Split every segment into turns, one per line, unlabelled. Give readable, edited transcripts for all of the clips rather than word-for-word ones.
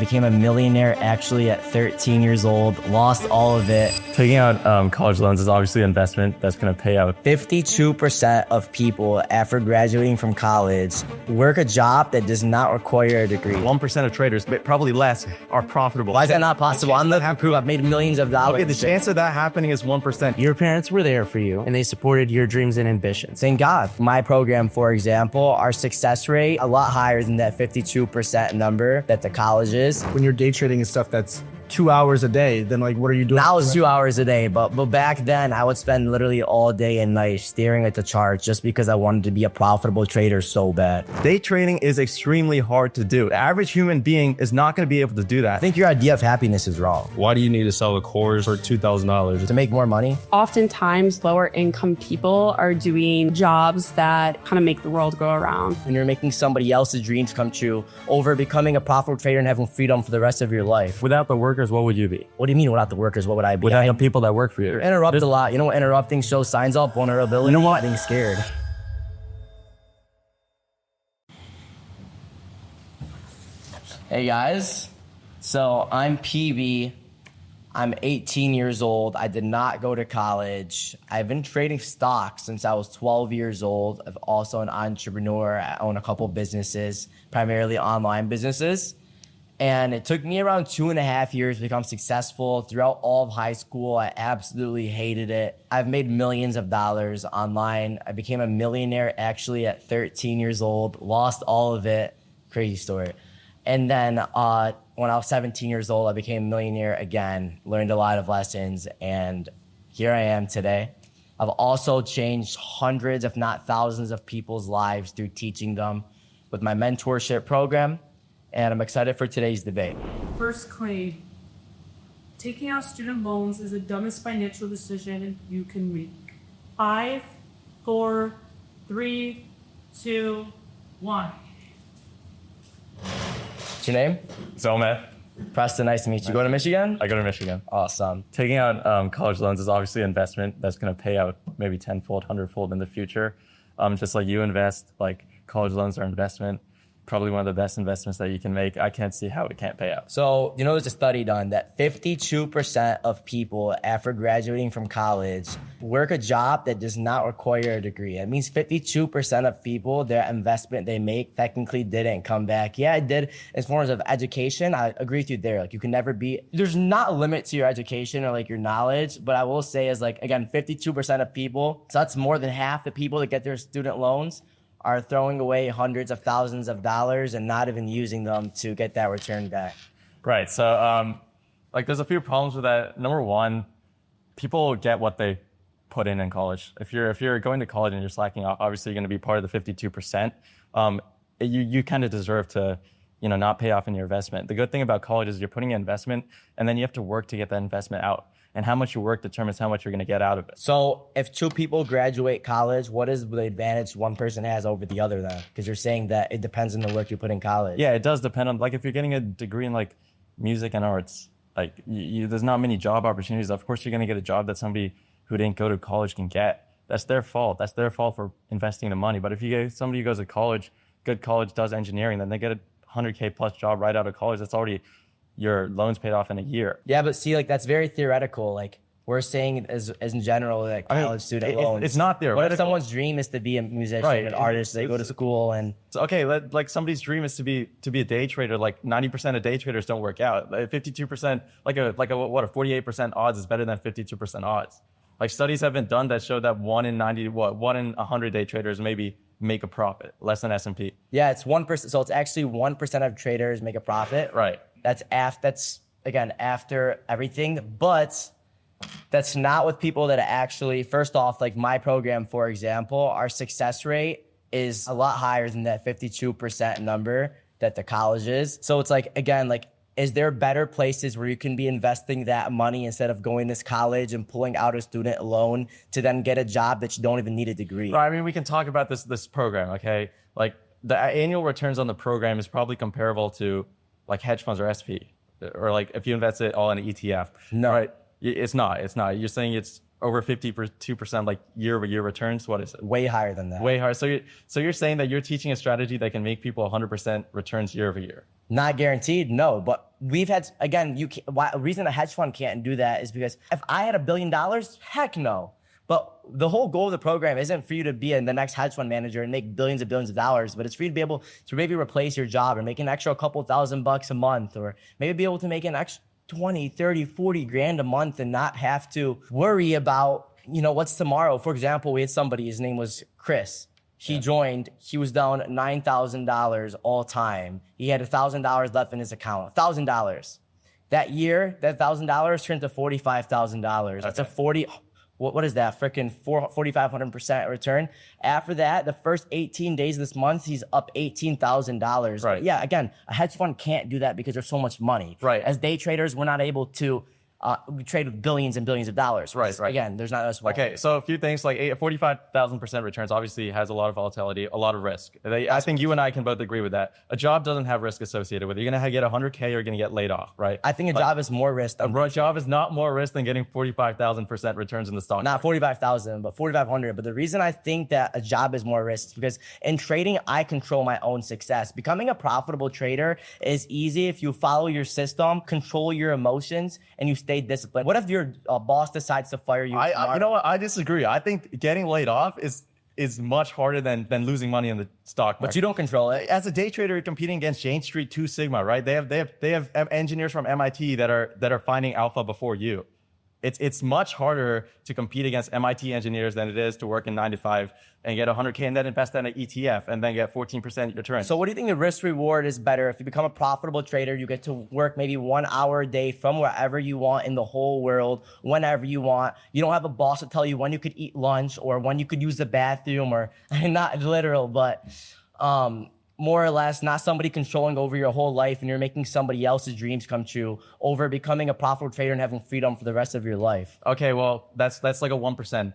became a millionaire actually at 13 years old, lost all of it.
Taking out college loans is obviously an investment that's going to pay out.
52% of people after graduating from college work a job that does not require a degree.
1% of traders, but probably less, are profitable.
Why is that not possible? I'm living proof. I've made millions of dollars.
Okay, the chance of that happening is 1%.
Your parents were there for you and they supported your dreams and ambitions.
Thank God. My program, for example, our success rate a lot higher than that 52% number that the college is.
When you're day trading and stuff that's 2 hours a day, then like, what are you doing?
Now it's 2 hours a day, but back then I would spend literally all day and night staring at the charts just because I wanted to be a profitable trader so bad.
Day trading is extremely hard to do. The average human being is not going to be able to do that.
I think your idea of happiness is wrong.
Why do you need to sell a course for $2,000?
To make more money?
Oftentimes, lower income people are doing jobs that kind of make the world go around.
And you're making somebody else's dreams come true over becoming a profitable trader and having freedom for the rest of your life.
Without the workers, what would you be?
What do you mean without the workers? What would I be?
Without the people that work for you.
You're interrupted a lot. You know what interrupting shows signs of vulnerability?
You know what?
Being scared. Hey guys, so I'm PB. I'm 18 years old. I did not go to college. I've been trading stocks since I was 12 years old. I'm also an entrepreneur. I own a couple businesses, primarily online businesses. And it took me around 2.5 years to become successful. Throughout all of high school, I absolutely hated it. I've made millions of dollars online. I became a millionaire actually at 13 years old, lost all of it. Crazy story. And then when I was 17 years old, I became a millionaire again, learned a lot of lessons, and here I am today. I've also changed hundreds, if not thousands of people's lives through teaching them with my mentorship program. And I'm excited for today's debate.
First claim, taking out student loans is the dumbest financial decision you can make. 5, 4, 3, 2, 1.
What's your name?
Zolmet.
Preston, nice to meet you. Go to Michigan?
I go to Michigan.
Awesome.
Taking out college loans is obviously an investment that's going to pay out maybe tenfold, hundredfold in the future. Just like you invest, like college loans are investment. Probably one of the best investments that you can make. I can't see how it can't pay out.
So, you know, there's a study done that 52% of people after graduating from college work a job that does not require a degree. It means 52% of people, their investment they make technically didn't come back. Yeah, it did as far as of education. I agree with you there. Like you can never be, there's not a limit to your education or like your knowledge, but I will say is like, again, 52% of people, so that's more than half the people that get their student loans are throwing away hundreds of thousands of dollars and not even using them to get that return back.
Right. So, like, there's a few problems with that. Number one, people get what they put in college. If you're going to college and you're slacking off, obviously you're going to be part of the 52%. You kind of deserve to, not pay off in your investment. The good thing about college is you're putting in investment, and then you have to work to get that investment out. And how much you work determines how much you're going to get out of it.
So if two people graduate college, what is the advantage one person has over the other then? Because you're saying that it depends on the work you put in college.
Yeah, it does depend on, like, if you're getting a degree in, like, music and arts, like, there's not many job opportunities. Of course, you're going to get a job that somebody who didn't go to college can get. That's their fault. That's their fault for investing the money. But if you get somebody who goes to college, good college, does engineering, then they get a 100K plus job right out of college. That's already your loans paid off in a year.
Yeah, but see, like, that's very theoretical. Like, we're saying as in general, like college student loans.
It's not theoretical.
What if someone's dream is to be a musician,
right,
an artist, they go to school and...
Okay, like somebody's dream is to be a day trader. Like 90% of day traders don't work out. 52%, like a 48% odds is better than 52% odds. Like studies have been done that show that 1 in 100 day traders maybe make a profit, less than S&P.
Yeah, it's 1%. So it's actually 1% of traders make a profit.
Right.
That's again after everything, but that's not with people that actually, first off, like my program, for example, our success rate is a lot higher than that 52% number that the college is. So it's like, again, like, is there better places where you can be investing that money instead of going to college and pulling out a student loan to then get a job that you don't even need a degree?
Right, I mean, we can talk about this program, okay? Like the annual returns on the program is probably comparable to like hedge funds or SP, or like if you invest it all in an ETF.
No.
Right? It's not. You're saying it's over 52% like year-over-year returns. What is it?
Way higher than that.
Way higher. So you're saying that you're teaching a strategy that can make people 100% returns year-over-year.
Not guaranteed, no. But we've had, again, the reason a hedge fund can't do that is because if I had $1 billion, heck no. But the whole goal of the program isn't for you to be the next hedge fund manager and make billions and billions of dollars, but it's for you to be able to maybe replace your job or make an extra couple $1,000 a month, or maybe be able to make an extra 20, 30, 40 grand a month and not have to worry about, what's tomorrow. For example, we had somebody, his name was Chris. He joined, he was down $9,000 all time. He had $1,000 left in his account, $1,000. That year, that $1,000 turned to $45,000. That's a 40, what is that? Freaking 4,500% return. After that, the first 18 days of this month, he's up $18,000.
Right.
But yeah, again, a hedge fund can't do that because there's so much money.
Right.
As day traders, we're not able to we trade with billions and billions of dollars.
Right.
Again, there's not as well.
Okay, so a few things, like 45,000% returns obviously has a lot of volatility, a lot of risk. I think you and I can both agree with that. A job doesn't have risk associated with it. You're going to get 100K or you're going to get laid off, right?
I think a job is more risk.
A job is not more risk than getting 45,000% returns in the stock.
Not 45,000, but 4,500. But the reason I think that a job is more risk is because in trading, I control my own success. Becoming a profitable trader is easy if you follow your system, control your emotions, and you stay disciplined. What if your boss decides to fire you?
You know what? I disagree. I think getting laid off is much harder than losing money in the stock market.
But you don't control it.
As a day trader, you're competing against Jane Street 2 Sigma, right? They have engineers from MIT that are finding alpha before you. It's much harder to compete against MIT engineers than it is to work in 9 to 5 and get 100K and then invest in an ETF and then get 14% return.
So what do you think the risk reward is better? If you become a profitable trader, you get to work maybe 1 hour a day from wherever you want in the whole world, whenever you want. You don't have a boss to tell you when you could eat lunch or when you could use the bathroom, or not literal, but more or less, not somebody controlling over your whole life and you're making somebody else's dreams come true, over becoming a profitable trader and having freedom for the rest of your life.
Okay, well, that's like a 1%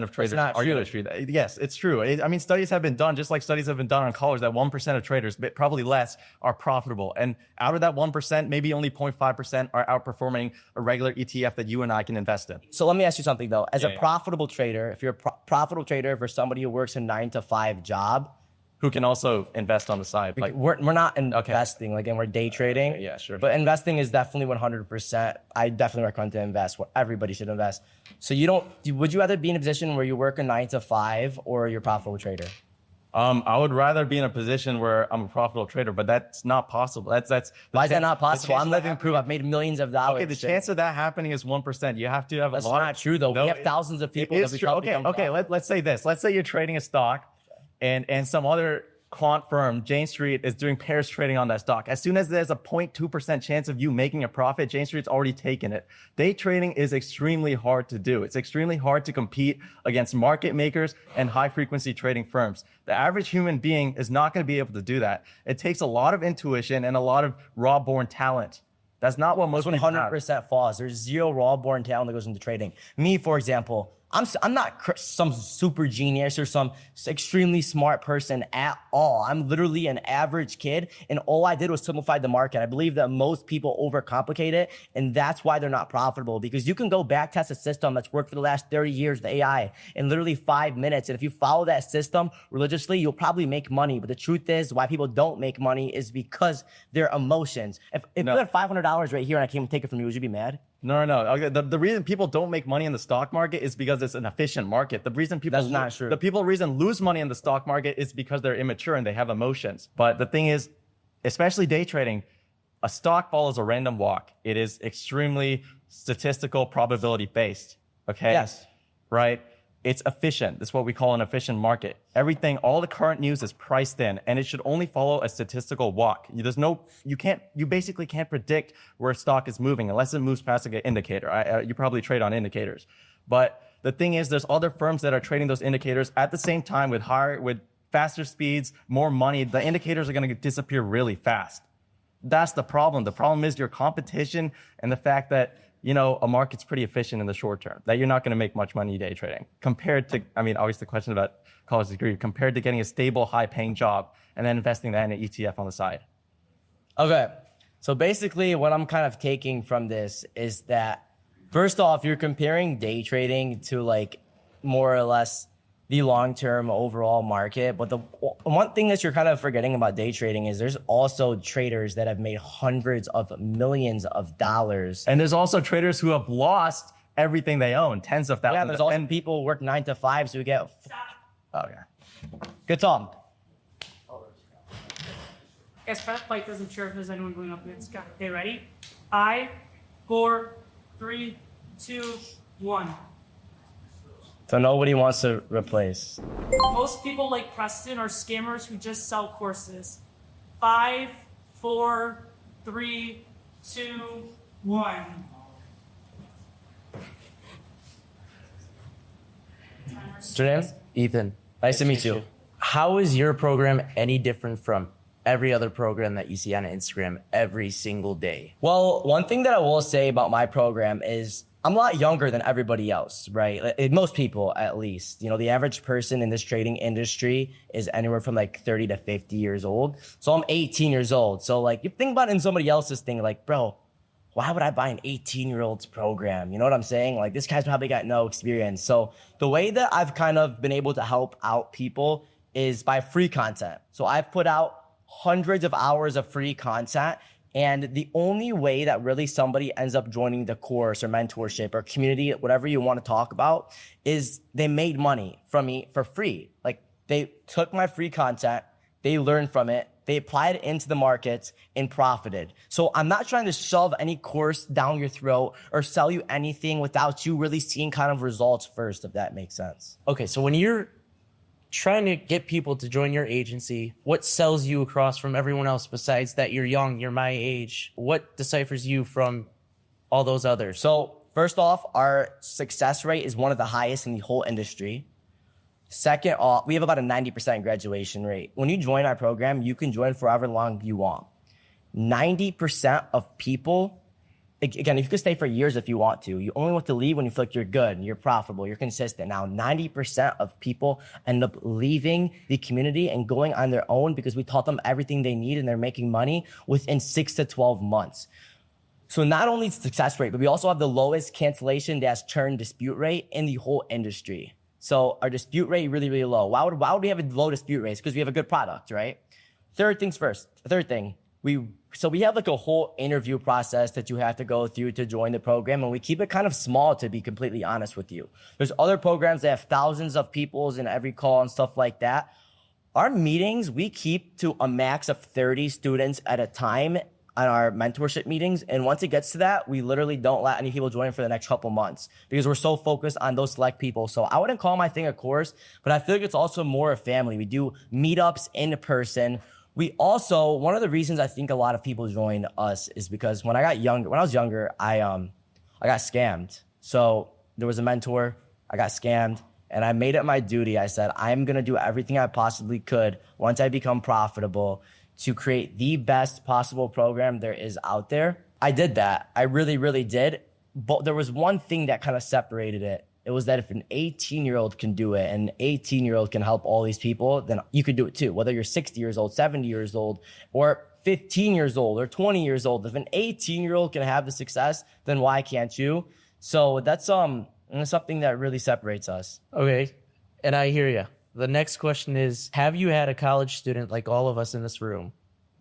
of traders are going to treat that. Yes, it's true. I mean, studies have been done, just like studies have been done on college, that 1% of traders, but probably less, are profitable. And out of that 1%, maybe only 0.5% are outperforming a regular ETF that you and I can invest in.
So let me ask you something though. As a profitable trader, if you're a profitable trader for somebody who works a 9 to 5 job,
who can also invest on the side. Like
we're not investing, like, and we're day trading.
Yeah, sure.
But investing is definitely 100%. I definitely recommend to invest. Everybody should invest. So would you rather be in a position where you work a 9 to 5 or you're a profitable trader?
I would rather be in a position where I'm a profitable trader, but that's not possible.
Why is that not possible? I'm living proof. I've made millions of dollars.
Okay, the chance of that happening is 1%. You have to have
That's
a lot.
not true though. We have thousands of people.
It's true. Okay. Let's say this. Let's say you're trading a stock, and some other quant firm, Jane Street, is doing pairs trading on that stock. As soon as there's a 0.2% chance of you making a profit, Jane Street's already taken it. Day trading is extremely hard to do. It's extremely hard to compete against market makers and high frequency trading firms. The average human being is not going to be able to do that. It takes a lot of intuition and a lot of raw born talent. That's not what most people have.
100% false. There's zero raw born talent that goes into trading. Me, for example, I'm not some super genius or some extremely smart person at all. I'm literally an average kid, and all I did was simplify the market. I believe that most people overcomplicate it, and that's why they're not profitable, because you can go back test a system that's worked for the last 30 years, the AI, in literally 5 minutes. And if you follow that system religiously, you'll probably make money. But the truth is, why people don't make money is because their emotions. If you had $500 right here and I came to take it from you, would you be mad?
No. Okay, the reason people don't make money in the stock market is because it's an efficient market. The reason people
That's not true.
The reason lose money in the stock market is because they're immature and they have emotions. But the thing is, especially day trading, a stock follows a random walk. It is extremely statistical, probability based. Okay.
Yes.
Right. It's efficient. That's what we call an efficient market. Everything, all the current news is priced in, and it should only follow a statistical walk. You basically can't predict where a stock is moving unless it moves past an indicator. You probably trade on indicators. But the thing is, there's other firms that are trading those indicators at the same time with faster speeds, more money. The indicators are going to disappear really fast. That's the problem. The problem is your competition and the fact that a market's pretty efficient in the short term, that you're not going to make much money day trading compared to, obviously the question about college degree, compared to getting a stable, high paying job and then investing that in an ETF on the side.
Okay. So basically what I'm kind of taking from this is that, first off, you're comparing day trading to, like, more or less, the long-term overall market. But the one thing that you're kind of forgetting about day trading is there's also traders that have made hundreds of millions of dollars.
And there's also traders who have lost everything they own, tens of thousands.
Yeah, there's also people who work 9 to 5, so we get.
Oh, yeah.
Good talk.
Guess that fight doesn't sure if there's anyone going up against Scott. Okay, ready? 5, 4, 3, 2, 1.
So nobody wants to replace.
Most people like Preston are scammers who just sell courses. 5, 4, 3, 2, 1.
What's your name?
Ethan,
Nice to meet you.
how is your program any different from every other program that you see on Instagram every single day?
Well, one thing that I will say about my program is I'm a lot younger than everybody else, right? Most people, at least. You know, the average person in this trading industry is anywhere from like 30 to 50 years old. So I'm 18 years old. So like, you think about it in somebody else's thing, like, bro, why would I buy an 18-year-old's program? You know what I'm saying? Like, this guy's probably got no experience. So the way that I've kind of been able to help out people is by free content. So I've put out hundreds of hours of free content. And the only way that really somebody ends up joining the course or mentorship or community, whatever you want to talk about, is they made money from me for free. Like, they took my free content, they learned from it, they applied it into the markets and profited. So I'm not trying to shove any course down your throat or sell you anything without you really seeing kind of results first, if that makes sense.
Okay, so when you're trying to get people to join your agency, what sells you across from everyone else besides that you're young, you're my age? What deciphers you from all those others?
So first off, our success rate is one of the highest in the whole industry. Second off, we have about a 90% graduation rate. When you join our program, you can join for however long you want. 90% of people, again, if you could stay for years if you want to, you only want to leave when you feel like you're good and you're profitable, you're consistent. Now, 90% of people end up leaving the community and going on their own because we taught them everything they need and they're making money within 6 to 12 months. So not only success rate, but we also have the lowest cancellation dash churn dispute rate in the whole industry. So our dispute rate really, really low. Why would we have a low dispute rate? It's because we have a good product, right? Third thing, we have like a whole interview process that you have to go through to join the program, and we keep it kind of small, to be completely honest with you. There's other programs that have thousands of people in every call and stuff like that. Our meetings, we keep to a max of 30 students at a time on our mentorship meetings. And once it gets to that, we literally don't let any people join for the next couple months because we're so focused on those select people. So I wouldn't call my thing a course, but I feel like it's also more a family. We do meetups in person. We also, one of the reasons I think a lot of people join us is because when I was younger, I got scammed. So there was a mentor, I got scammed, and I made it my duty. I said, I'm going to do everything I possibly could once I become profitable to create the best possible program there is out there. I did that. I really, really did. But there was one thing that kind of separated it. It was that if an 18-year-old can do it and an 18-year-old can help all these people, then you could do it too. Whether you're 60 years old, 70 years old, or 15 years old, or 20 years old. If an 18-year-old can have the success, then why can't you? So that's something that really separates us.
Okay, and I hear you. The next question is, have you had a college student like all of us in this room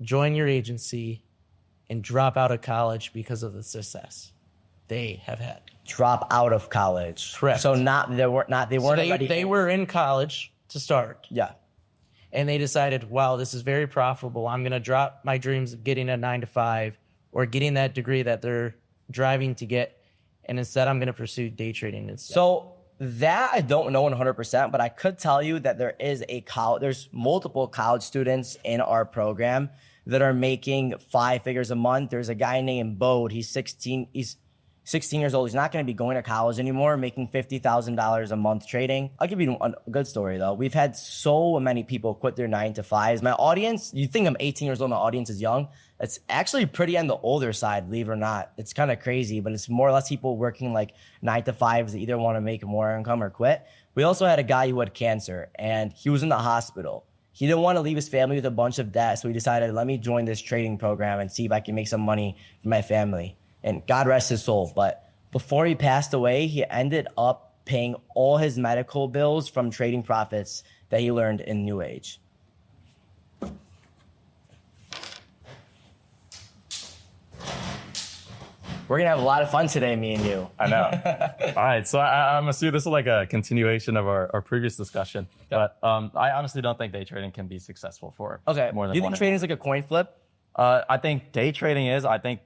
join your agency and drop out of college because of the success they have had?
Drop out of college.
Correct.
So they weren't already.
They were in college to start.
Yeah.
And they decided, wow, this is very profitable. I'm going to drop my dreams of getting a 9-to-5 or getting that degree that they're driving to get. And instead, I'm going to pursue day trading instead.
So that I don't know 100%, but I could tell you that there's multiple college students in our program that are making 5 figures a month. There's a guy named Bode. He's 16 years old. He's not going to be going to college anymore, making $50,000 a month trading. I'll give you a good story, though. We've had so many people quit their 9-to-5s. My audience, you think I'm 18 years old, my audience is young. It's actually pretty on the older side, believe it or not. It's kind of crazy, but it's more or less people working like 9-to-5s that either want to make more income or quit. We also had a guy who had cancer, and he was in the hospital. He didn't want to leave his family with a bunch of debt, so he decided, let me join this trading program and see if I can make some money for my family. And God rest his soul. But before he passed away, he ended up paying all his medical bills from trading profits that he learned in New Age. We're going to have a lot of fun today, me and you.
I know. All right, so I'm assuming this is like a continuation of our previous discussion. But I honestly don't think day trading can be successful for
Okay.
more than
Do you
one.
think trading is like a coin flip?
I think day trading is. I think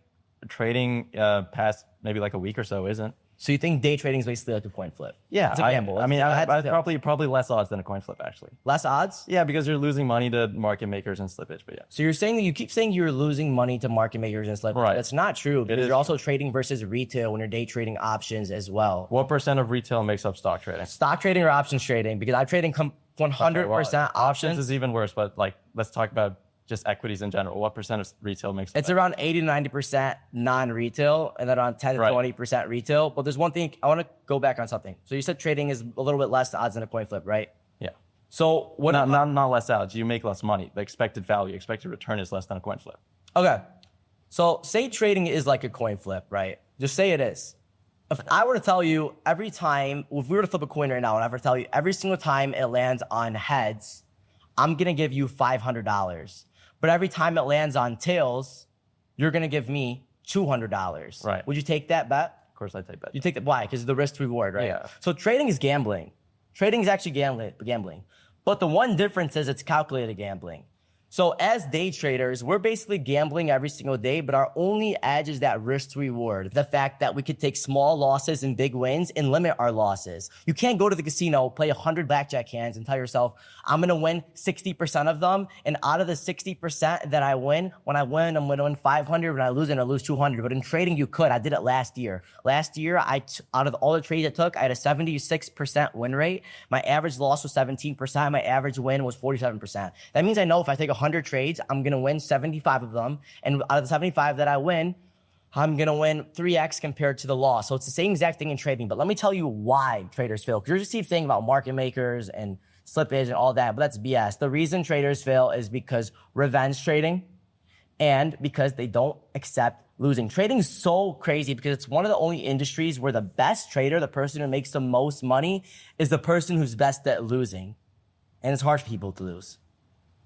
trading past maybe like a week or so isn't.
So you think day trading is basically like a coin flip?
Yeah,
It's a gamble.
I mean,
It's-
I probably less odds than a coin flip actually.
Less odds?
Yeah, because you're losing money to market makers and slippage. But yeah,
So you're saying that you keep saying you're losing money to market makers and stuff.
Right.
That's not true because
is
you're also trading versus retail when you're day trading options as well.
what percent of retail makes up stock trading?
Stock trading or options trading? Because I'm trading 100%
Well,
options.
options is even worse. But like, let's talk about just equities in general. What percent of retail makes up?
It's around 80 to 90% non-retail and then around 10 to
Right.
20% retail. But there's one thing, I want to go back on something. So you said trading is a little bit less odds than a coin flip, right?
Yeah.
So what?
Not less odds. You make less money. The expected value, expected return is less than a coin flip.
Okay. So say trading is like a coin flip, right? Just say it is. If I were to tell you every time, if we were to flip a coin right now and I were to tell you every single time it lands on heads, I'm going to give you $500. But every time it lands on tails, you're going to give me $200.
Right.
Would you take that bet?
Of course, I take that.
You take that. Why? Because of the risk to reward, right?
Yeah.
So trading is gambling. Trading is actually gambling. But the one difference is it's calculated gambling. So as day traders, we're basically gambling every single day, but our only edge is that risk to reward. The fact that we could take small losses and big wins and limit our losses. You can't go to the casino, play 100 blackjack hands and tell yourself, I'm going to win 60% of them. And out of the 60% that I win, when I win, I'm going to win 500. When I lose, I lose 200. But in trading, you could. I did it last year. Last year, out of all the trades I took, I had a 76% win rate. My average loss was 17%. My average win was 47%. That means I know if I take 100 trades, I'm going to win 75 of them. And out of the 75 that I win, I'm going to win 3x compared to the loss. So it's the same exact thing in trading. But let me tell you why traders fail. Because you're just keep thinking about market makers and slippage and all that, but that's BS. The reason traders fail is because revenge trading and because they don't accept losing. Trading is so crazy because it's one of the only industries where the best trader, the person who makes the most money, is the person who's best at losing. And it's hard for people to lose.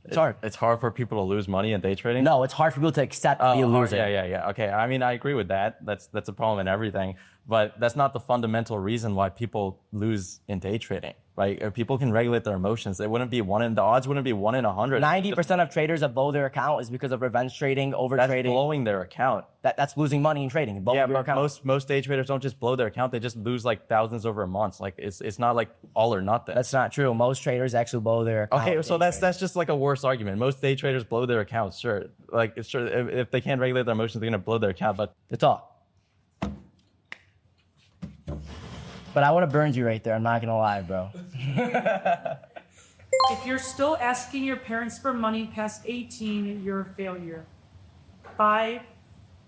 It's hard.
It's hard for people to lose money in day trading.
No, it's hard for people to accept be a loser.
Yeah. Okay. I mean, I agree with that. That's a problem in everything, but that's not the fundamental reason why people lose in day trading. Right? If people can regulate their emotions, the odds wouldn't be 1 in 100.
90% of traders that blow their account is because of revenge trading, over
That's
trading.
blowing their account.
That's losing money in trading. Blowing
Yeah,
your
but
account.
most day traders don't just blow their account; they just lose like thousands over a month. Like it's not like all or nothing.
That's not true. Most traders actually blow their account.
okay. So
in
that's
trading.
just like a worse argument. Most day traders blow their accounts. Sure, like it's sure if they can't regulate their emotions, they're gonna blow their account. But
the talk. But I would have burned you right there. I'm not gonna lie, bro.
If you're still asking your parents for money past 18, you're a failure. 5,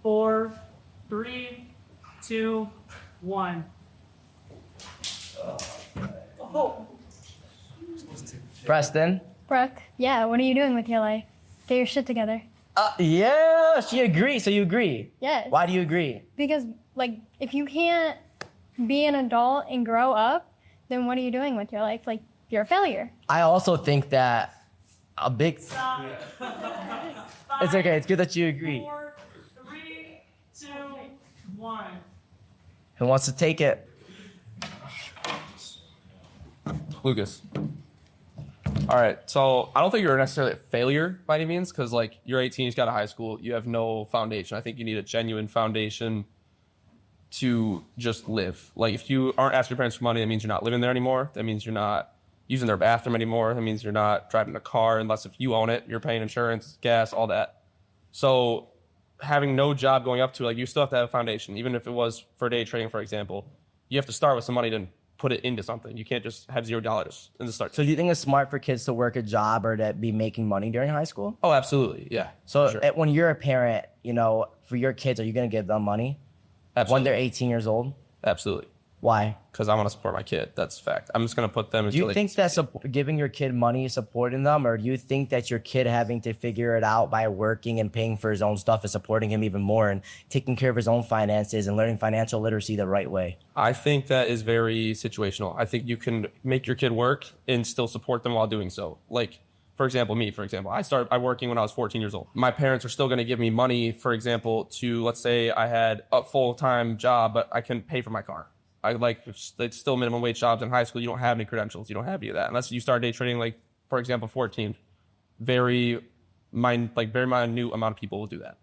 4, 3, 2, 1.
Preston.
Brooke, yeah, what are you doing with your life? Get your shit together.
Yeah, she agrees. So you agree?
Yes.
Why do you agree?
Because, like, if you can't be an adult and grow up, then what are you doing with your life? Like, you're a failure.
I also think that a big. It's okay. It's good that you agree.
4, 3, 2, 1.
Who wants to take it?
Lucas. All right, so I don't think you're necessarily a failure by any means because, like, you're 18, you just got out of high school, you have no foundation. I think you need a genuine foundation to just live. Like, if you aren't asking your parents for money, that means you're not living there anymore. That means you're not using their bathroom anymore. That means you're not driving a car unless if you own it, you're paying insurance, gas, all that. So having no job going up to, like, you still have to have a foundation. Even if it was for day trading, for example, you have to start with some money to put it into something. You can't just have $0 in the start.
So do you think it's smart for kids to work a job or to be making money during high school?
Oh, absolutely. Yeah.
So
sure.
when you're a parent, for your kids, are you going to give them money
Absolutely.
when they're 18 years old?
Absolutely.
Why?
because I want to support my kid. That's a fact. I'm just going to put them.
Do you think that giving your kid money is supporting them, or do you think that your kid having to figure it out by working and paying for his own stuff is supporting him even more and taking care of his own finances and learning financial literacy the right way?
I think that is very situational. I think you can make your kid work and still support them while doing so. Like, for example, I started working when I was 14 years old. My parents are still going to give me money, for example, to, let's say I had a full-time job, but I couldn't pay for my car. It's still minimum wage jobs in high school. You don't have any credentials. You don't have any of that. Unless you start day trading, like, for example, 14. Very minute amount of people will do that.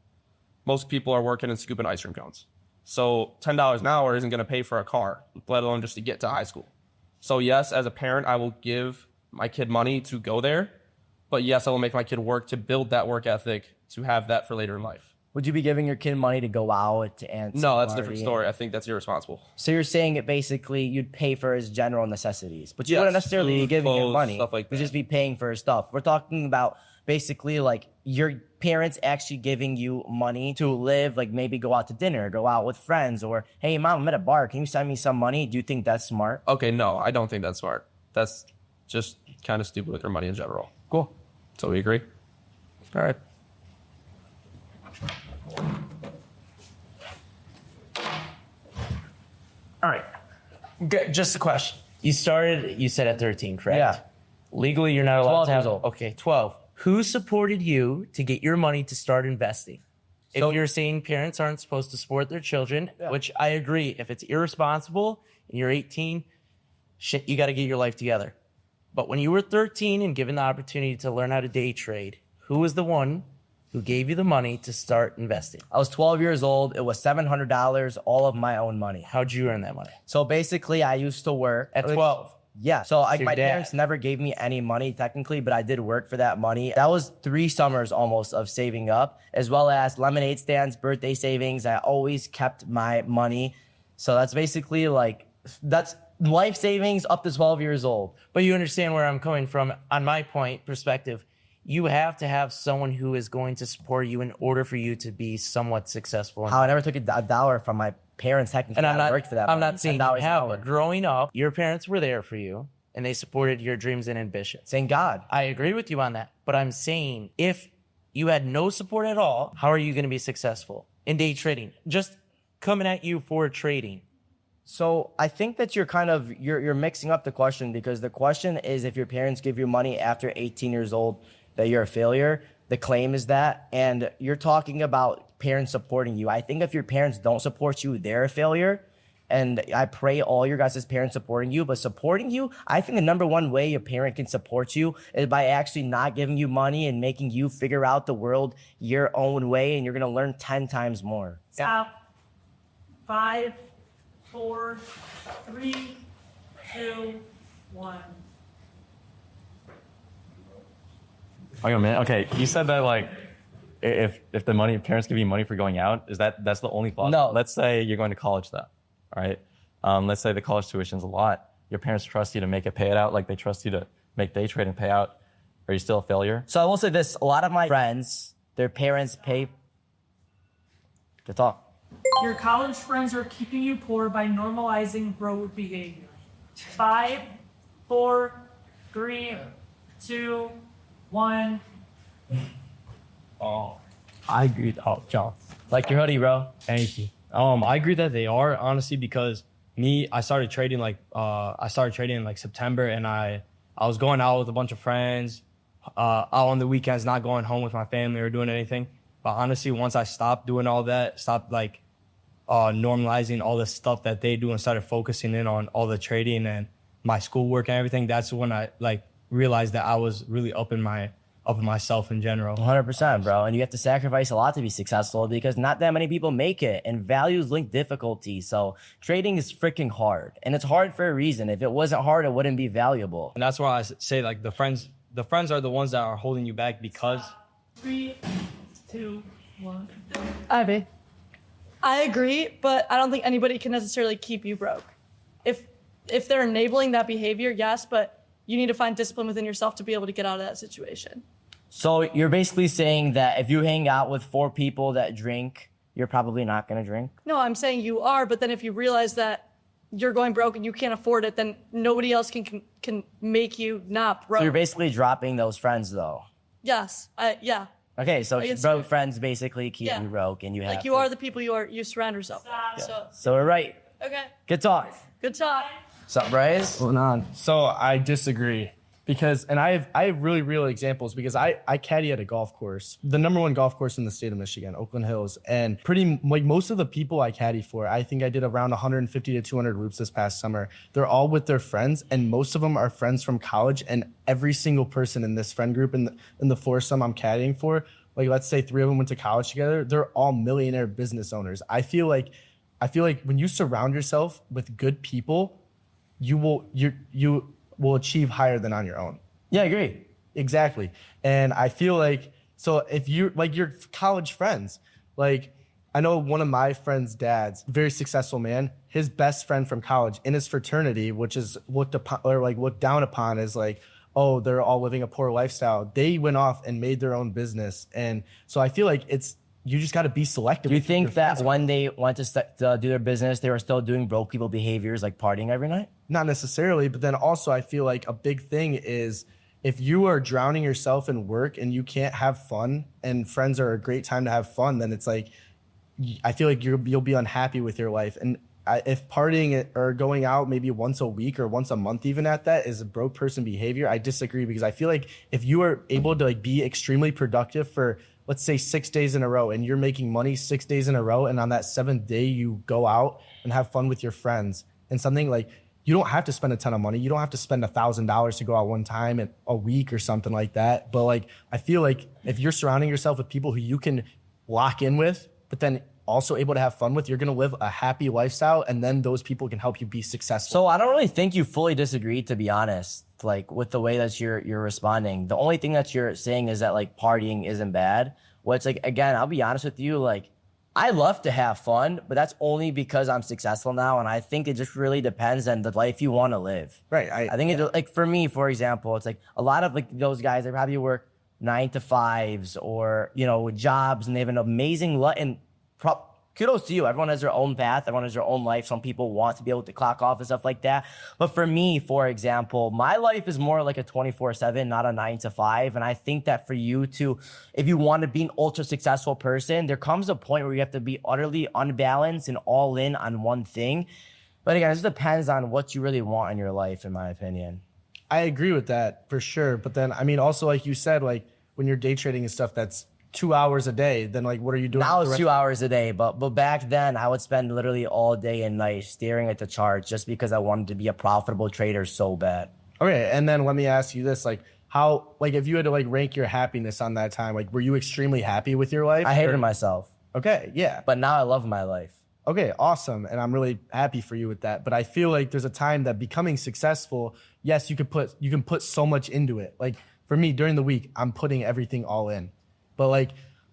Most people are working and scooping ice cream cones. So $10 an hour isn't going to pay for a car, let alone just to get to high school. So yes, as a parent, I will give my kid money to go there. But yes, I will make my kid work to build that work ethic to have that for later in life.
Would you be giving your kid money to go out and
No, that's a different story. I think that's irresponsible.
So you're saying it basically you'd pay for his general necessities, but you
Yes,
wouldn't necessarily be giving him
clothes,
money.
stuff like
You'd
that.
just be paying for his stuff. We're talking about basically like your parents actually giving you money to live, like maybe go out to dinner, go out with friends, or hey mom, I'm at a bar. Can you send me some money? Do you think that's smart?
Okay, no, I don't think that's smart. That's just kind of stupid with their money in general.
Cool.
So we agree? All right.
All right. Just a question. You said at 13, correct?
Yeah.
Legally, you're not allowed
12
to have.
years old.
Okay, 12. Who supported you to get your money to start investing?
So-
If you're saying parents aren't supposed to support their children, which I agree, if it's irresponsible and you're 18, shit, you got to get your life together. But when you were 13 and given the opportunity to learn how to day trade, who was the one who gave you the money to start investing?
I was 12 years old. It was $700, all of my own money.
How'd you earn that money?
So basically, I used to work
At 12?
Yeah. So like
Your
my
dad.
parents never gave me any money technically, but I did work for that money. That was 3 summers almost of saving up, as well as lemonade stands, birthday savings. I always kept my money. So that's basically that's life savings up to 12 years old.
But you understand where I'm coming from. On my perspective, you have to have someone who is going to support you in order for you to be somewhat successful.
How I never took a dollar from my parents technically.
And
I worked for that.
I'm
money.
not saying
$10
you
an
have,
hour.
but growing up, your parents were there for you and they supported your dreams and ambitions.
Thank God.
I agree with you on that. But I'm saying if you had no support at all, how are you going to be successful in day trading? Just coming at you for trading.
So I think that you're mixing up the question, because the question is if your parents give you money after 18 years old, that you're a failure. The claim is that, and you're talking about parents supporting you. I think if your parents don't support you, they're a failure. And I pray all your guys' parents supporting you, but supporting you, I think the number one way a parent can support you is by actually not giving you money and making you figure out the world your own way, and you're gonna learn 10 times more.
Stop. 5, 4, 3, 2, 1.
Hang on, man. Okay, you said that like if parents give you money for going out, that's the only clause?
No.
Let's say you're going to college though, all right? Let's say the college tuition's a lot. Your parents trust you to make it pay it out, like they trust you to make day trade and pay out. Are you still a failure?
So I will say this, a lot of my friends, their parents pay to talk.
Your college friends are keeping you poor by normalizing broke behavior. 5, 4, 3, 2, 1.
I agree. Oh, John.
Like your hoodie, bro.
Thank you. I agree that they are, honestly, because I started trading in September, and I was going out with a bunch of friends, out on the weekends, not going home with my family or doing anything. But honestly, once I stopped doing all that, stopped normalizing all the stuff that they do and started focusing in on all the trading and my schoolwork and everything, that's when I realized that I was really up in myself in general.
100%, bro. And you have to sacrifice a lot to be successful, because not that many people make it, and values link difficulty. So trading is freaking hard, and it's hard for a reason. If it wasn't hard, it wouldn't be valuable.
And that's why I say the friends are the ones that are holding you back, because
3, 2, 1.
Ivy. I agree, but I don't think anybody can necessarily keep you broke. If they're enabling that behavior, yes, but you need to find discipline within yourself to be able to get out of that situation.
So you're basically saying that if you hang out with 4 people that drink, you're probably not going to drink?
No, I'm saying you are, but then if you realize that you're going broke and you can't afford it, then nobody else can make you not broke.
So you're basically dropping those friends, though.
Yes. Yeah.
Okay, so
I guess
broke
so.
friends basically keep
Yeah.
you broke, and you have
Like you
to-
are the people you surround yourself with.
So we're right.
Okay.
Good talk.
Good talk.
What's up, Bryce?
Going on.
So I disagree because, and I have really real examples because I caddy at a golf course, the number one golf course in the state of Michigan, Oakland Hills, and pretty like most of the people I caddy for, I think I did around 150 to 200 loops this past summer. They're all with their friends, and most of them are friends from college. And every single person in this friend group in the foursome I'm caddying for, like let's say 3 of them went to college together, they're all millionaire business owners. I feel like when you surround yourself with good people, you will achieve higher than on your own.
Yeah, I agree.
Exactly. And I feel like, so if you're like your college friends, like I know one of my friend's dads, very successful man, his best friend from college in his fraternity, which is looked down upon as like, oh, they're all living a poor lifestyle. They went off and made their own business. And so I feel like you just got to be selective.
Do you
with your
think that
friends.
when they went to do their business, they were still doing broke people behaviors like partying every night?
Not necessarily, but then also I feel like a big thing is if you are drowning yourself in work and you can't have fun, and friends are a great time to have fun, then it's like, I feel like you'll be unhappy with your life. And if partying or going out maybe once a week or once a month even at that is a broke person behavior, I disagree, because I feel like if you are able to like be extremely productive for, let's say 6 days in a row, and you're making money 6 days in a row, and on that 7th day you go out and have fun with your friends, and something like, you don't have to spend a ton of money. You don't have to spend $1,000 to go out one time in a week or something like that. But like, I feel like if you're surrounding yourself with people who you can lock in with, but then also able to have fun with, you're going to live a happy lifestyle, and then those people can help you be successful.
So I don't really think you fully disagree, to be honest, like with the way that you're responding. The only thing that you're saying is that like partying isn't bad. Well, it's like, again, I'll be honest with you, like I love to have fun, but that's only because I'm successful now. And I think it just really depends on the life you want to live.
Right.
I think it, like for me, for example, it's like a lot of like those guys, they probably work 9 to 5s or, you know, with jobs, and they have an amazing kudos to you. Everyone has their own path. Everyone has their own life. Some people want to be able to clock off and stuff like that. But for me, for example, my life is more like a 24/7, not a 9 to 5. And I think that for you to, if you want to be an ultra successful person, there comes a point where you have to be utterly unbalanced and all in on one thing. But again, it just depends on what you really want in your life, in my opinion.
I agree with that for sure. But then, I mean, also like you said, like when you're day trading and stuff, that's 2 hours a day, then like what are you doing?
Now it's 2 hours a day, but back then I would spend literally all day and night staring at the charts just because I wanted to be a profitable trader so bad.
Okay, and then let me ask you this, like how, like if you had to like rank your happiness on that time, like were you extremely happy with your life?
I hated myself.
Okay, yeah.
But now I love my life.
Okay, awesome. And I'm really happy for you with that. But I feel like there's a time that becoming successful, yes, you can put so much into it. Like for me, during the week, I'm putting everything all in. But like,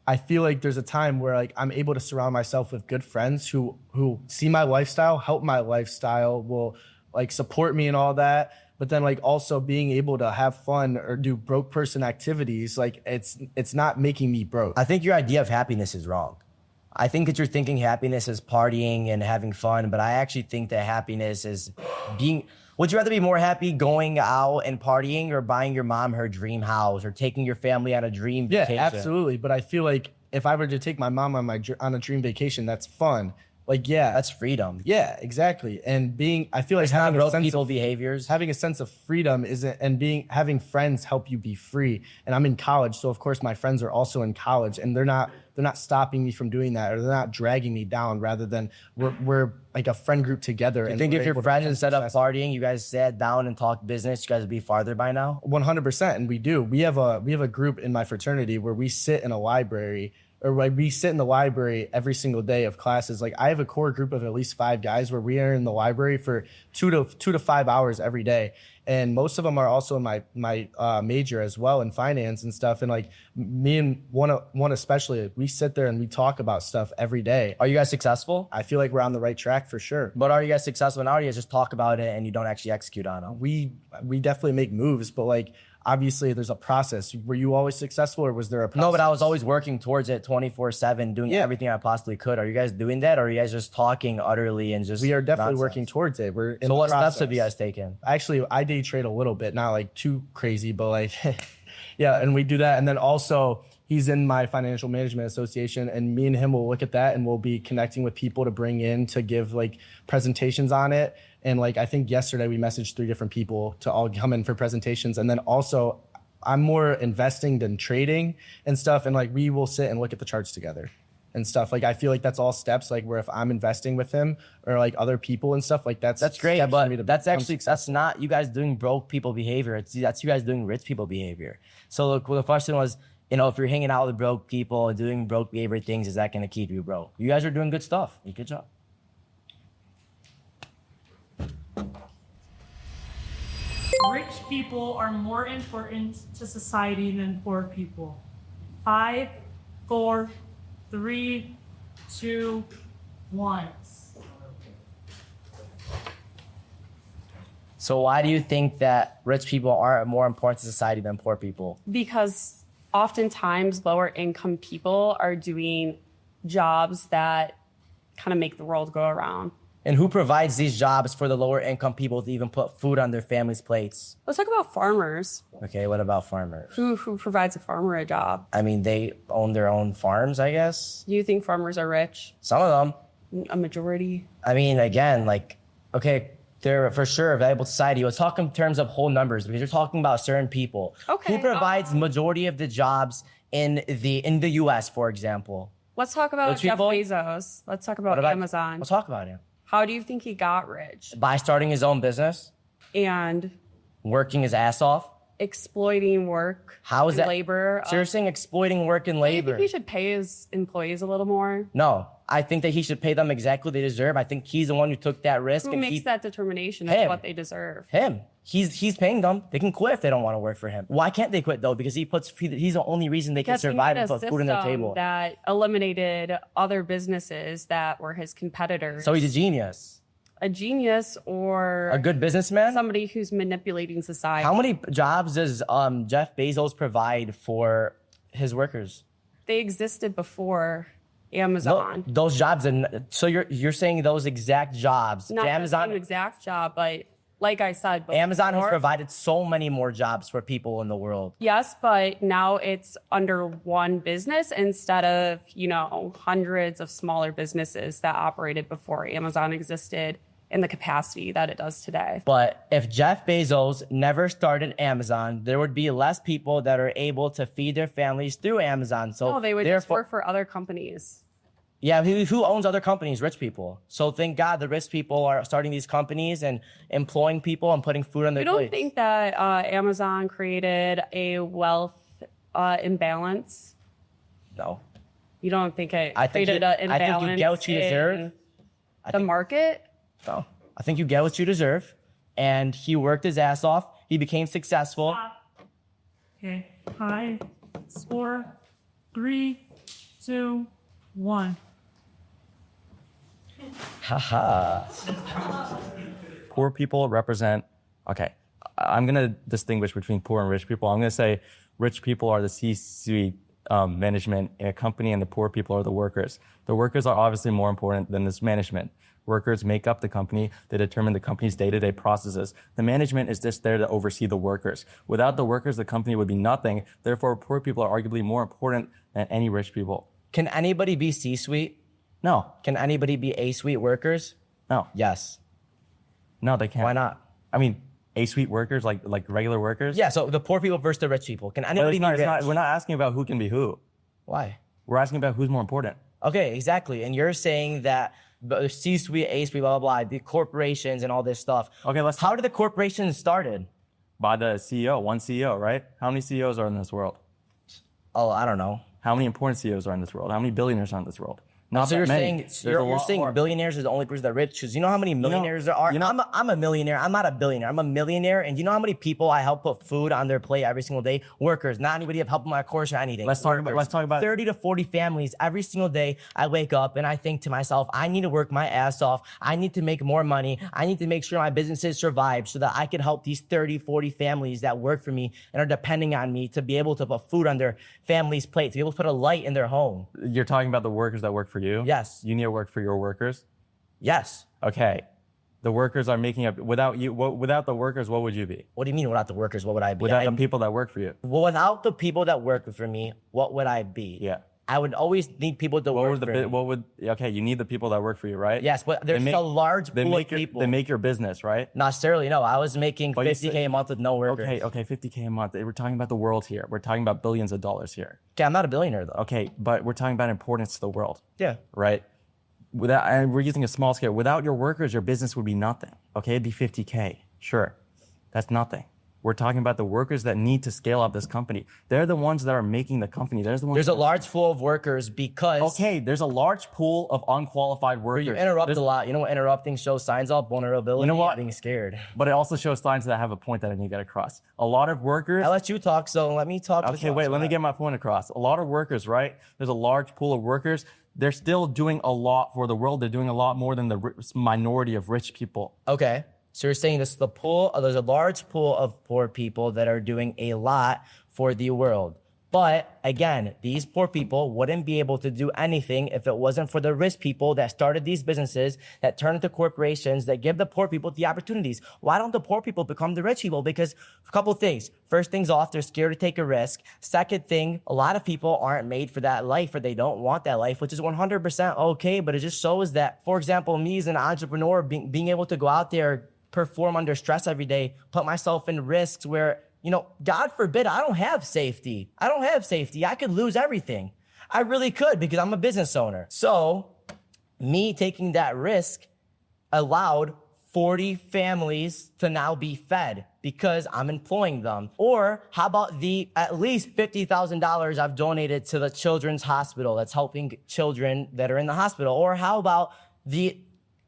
I feel like there's a time where like I'm able to surround myself with good friends who see my lifestyle, help my lifestyle, will like support me and all that. But then like also being able to have fun or do broke person activities, like it's not making me broke.
I think your idea of happiness is wrong. I think that you're thinking happiness is partying and having fun, but I actually think that happiness is being. Would you rather be more happy going out and partying, or buying your mom her dream house, or taking your family on a dream vacation?
Yeah, absolutely. But I feel like if I were to take my mom on a dream vacation, that's fun. Like, yeah,
That's freedom.
yeah, exactly. And I feel like
It's not
having a
broke
sense
people
of
behaviors.
having a sense of freedom having friends help you be free. And I'm in college, so of course my friends are also in college, and they're not stopping me from doing that, or they're not dragging me down. Rather than we're like a friend group together.
I think if your friends, instead of partying, you guys sat down and talked business, you guys would be farther by now.
100%, and we do. We have a group in my fraternity where we sit in a library. Or like we sit in the library every single day of classes. Like I have a core group of at least 5 guys where we are in the library for 2 to 5 hours every day. And most of them are also in my major as well, in finance and stuff. And like me and one especially, we sit there and we talk about stuff every day.
Are you guys successful?
I feel like we're on the right track for sure.
But are you guys successful now, or do you guys just talk about it and you don't actually execute on them?
We definitely make moves, but like
obviously there's a process. Were you always successful, or was there a process?
No, but I was always working towards it 24/7, doing everything I possibly could. Are you guys doing that, or are you guys just talking utterly and just?
We are definitely
nonsense?
working towards it. We're in
So
the
what steps
process.
have you guys taken?
Actually, I day trade a little bit, not like too crazy, but like, yeah, and we do that. And then also, he's in my financial management association, and me and him will look at that, and we'll be connecting with people to bring in to give like presentations on it. And like, I think yesterday we messaged 3 different people to all come in for presentations. And then also, I'm more investing than trading and stuff. And like, we will sit and look at the charts together and stuff. Like, I feel like that's all steps, like where if I'm investing with him or like other people and stuff, like that's
great,
steps for me
but
to
that's
become
actually, that's not you guys doing broke people behavior. That's you guys doing rich people behavior. So look, well, the question was, you know, if you're hanging out with broke people and doing broke behavior things, is that going to keep you broke? You guys are doing good stuff. Good job.
Rich people are more important to society than poor people. 5, 4, 3, 2, 1.
So why do you think that rich people are more important to society than poor people?
Because oftentimes lower income people are doing jobs that kind of make the world go around.
And who provides these jobs for the lower income people to even put food on their families' plates?
Let's talk about farmers.
Okay, what about farmers?
Who provides a farmer a job?
I mean, they own their own farms, I guess.
Do you think farmers are rich?
Some of them.
A majority?
I mean, again, like, okay, they're for sure a valuable society. Let's talk in terms of whole numbers because you're talking about certain people.
Okay.
Who provides majority of the jobs in the U.S., for example?
Let's talk about
Rich
Jeff
people?
Bezos. Let's talk about
What about
Amazon.
Let's talk about him.
How do you think he got rich?
By starting his own business,
And
working his ass off.
exploiting work
How is
and
that?
labor.
So you're saying exploiting work and
Do you think
labor?
he should pay his employees a little more?
No, I think that he should pay them exactly what they deserve. I think he's the one who took that risk.
Who
and
makes that determination of
Him.
what they deserve?
Him. He's paying them. They can quit if they don't want to work for him. Why can't they quit though? Because he's the only reason they can
Because we
survive
made
and
a
put food on their
system
table.
that eliminated other businesses that were his competitors.
So he's a genius,
a genius or
a good businessman.
somebody who's manipulating society.
How many jobs does Jeff Bezos provide for his workers?
They existed before Amazon.
Those jobs, and so you're saying those exact jobs.
Not
Amazon,
the same exact job, but like I said before,
Amazon has provided so many more jobs for people in the world.
yes, but now it's under one business instead of, hundreds of smaller businesses that operated before Amazon existed in the capacity that it does today.
But if Jeff Bezos never started Amazon, there would be less people that are able to feed their families through Amazon. So
No, they would just work for other companies.
Yeah, who owns other companies? Rich people. So thank God the rich people are starting these companies and employing people and putting food on their
You don't
plates.
think that Amazon created a wealth imbalance?
No.
You don't think it
I think
created
you-
an
I think
imbalance
you get what you deserve.
in the market?
No. I think you get what you deserve. And he worked his ass off. He became successful.
Okay. 5, 4, 3, 2, 1.
Haha.
Poor people represent, okay, I'm going to distinguish between poor and rich people. I'm going to say rich people are the C-suite management in a company and the poor people are the workers. The workers are obviously more important than this management. Workers make up the company. They determine the company's day-to-day processes. The management is just there to oversee the workers. Without the workers, the company would be nothing. Therefore, poor people are arguably more important than any rich people.
Can anybody be C-suite?
No.
Can anybody be A-suite workers?
No.
Yes.
No, they can't.
Why not?
I mean, A-suite workers, like regular workers?
Yeah, so the poor people versus the rich people. Can
But
anybody be rich?
we're not asking about who can be who.
Why?
We're asking about who's more important.
Okay, exactly. And you're saying that the C-suite, A-suite, blah, blah, blah, the corporations and all this stuff.
Okay,
How did the corporations started?
By the CEO, one CEO, right? How many CEOs are in this world?
Oh, I don't know.
How many important CEOs are in this world? How many billionaires are in this world? Not
So
that
you're
many.
saying
There's
you're,
a
you're
lot
saying
more.
billionaires are the only person that are rich? Because you know how many millionaires there are. I'm a millionaire. I'm not a billionaire. I'm a millionaire. And you know how many people I help put food on their plate every single day? Workers, not anybody I've helped in my course or anything.
Let's talk about
30 to 40 families every single day. I wake up and I think to myself, I need to work my ass off. I need to make more money. I need to make sure my businesses survive so that I can help these 30, 40 families that work for me and are depending on me to be able to put food on their family's plate, to be able to put a light in their home.
You're talking about the workers that work for you?
Yes.
You need to work for your workers?
Yes.
Okay. The workers are making up, without you, without the workers, what would you be?
What do you mean without the workers? What would I be?
Without the people that work for you?
Well, without the people that work for me, what would I be?
Yeah.
I would always need people to work for me.
Okay, you need the people that work for you, right?
Yes, but there's a large pool of people.
They make your business, right?
Not necessarily, no. I was making $50K a month with no workers.
Okay, $50K a month. We're talking about the world here. We're talking about billions of dollars here.
Okay, I'm not a billionaire though.
Okay, but we're talking about importance to the world.
Yeah.
Right? And we're using a small scale. Without your workers, your business would be nothing. Okay, it'd be 50K. Sure. That's nothing. We're talking about the workers that need to scale up this company. They're the ones that are making the company. There's
a large pool of workers because...
Okay, there's a large pool of unqualified workers.
You interrupt a lot. You know what interrupting shows signs of? Vulnerability.
You know what?
Being scared.
But it also shows signs that I have a point that I need to get across. A lot of workers...
I let you talk, so let me talk.
Okay, wait, let me get my point across. A lot of workers, right? There's a large pool of workers. They're still doing a lot for the world. They're doing a lot more than the minority of rich people.
Okay. So you're saying there's a large pool of poor people that are doing a lot for the world. But again, these poor people wouldn't be able to do anything if it wasn't for the rich people that started these businesses, that turn into corporations, that give the poor people the opportunities. Why don't the poor people become the rich people? Because a couple of things. First things off, they're scared to take a risk. Second thing, a lot of people aren't made for that life or they don't want that life, which is 100% okay. But it just shows that, for example, me as an entrepreneur, being able to go out there, perform under stress every day, put myself in risks where, God forbid, I don't have safety. I could lose everything. I really could because I'm a business owner. So me taking that risk allowed 40 families to now be fed because I'm employing them. Or how about the at least $50,000 I've donated to the children's hospital that's helping children that are in the hospital? Or how about the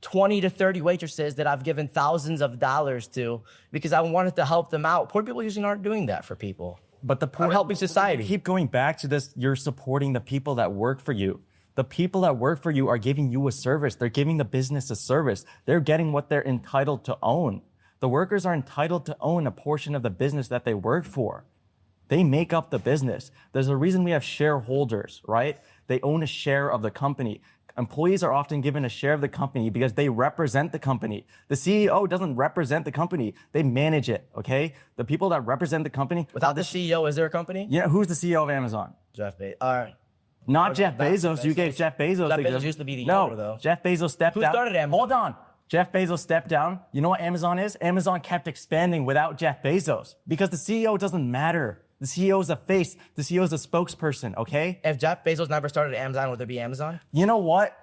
20 to 30 waitresses that I've given thousands of dollars to because I wanted to help them out? Poor people usually aren't doing that for people.
But the poor...
We're helping society.
Keep going back to this. You're supporting the people that work for you. The people that work for you are giving you a service. They're giving the business a service. They're getting what they're entitled to own. The workers are entitled to own a portion of the business that they work for. They make up the business. There's a reason we have shareholders, right? They own a share of the company. Employees are often given a share of the company because they represent the company. The CEO doesn't represent the company. They manage it, okay? The people that represent the company...
Without the CEO, is there a company?
Yeah, who's the CEO of Amazon?
Jeff Bezos. All right.
Not Jeff Bezos. You gave Jeff Bezos...
Jeff Bezos used to be the owner, though.
Jeff Bezos stepped down.
Who started Amazon?
Hold on. Jeff Bezos stepped down. You know what Amazon is? Amazon kept expanding without Jeff Bezos because the CEO doesn't matter. The CEO is a face. The CEO is a spokesperson, okay?
If Jeff Bezos never started Amazon, would there be Amazon?
You know what?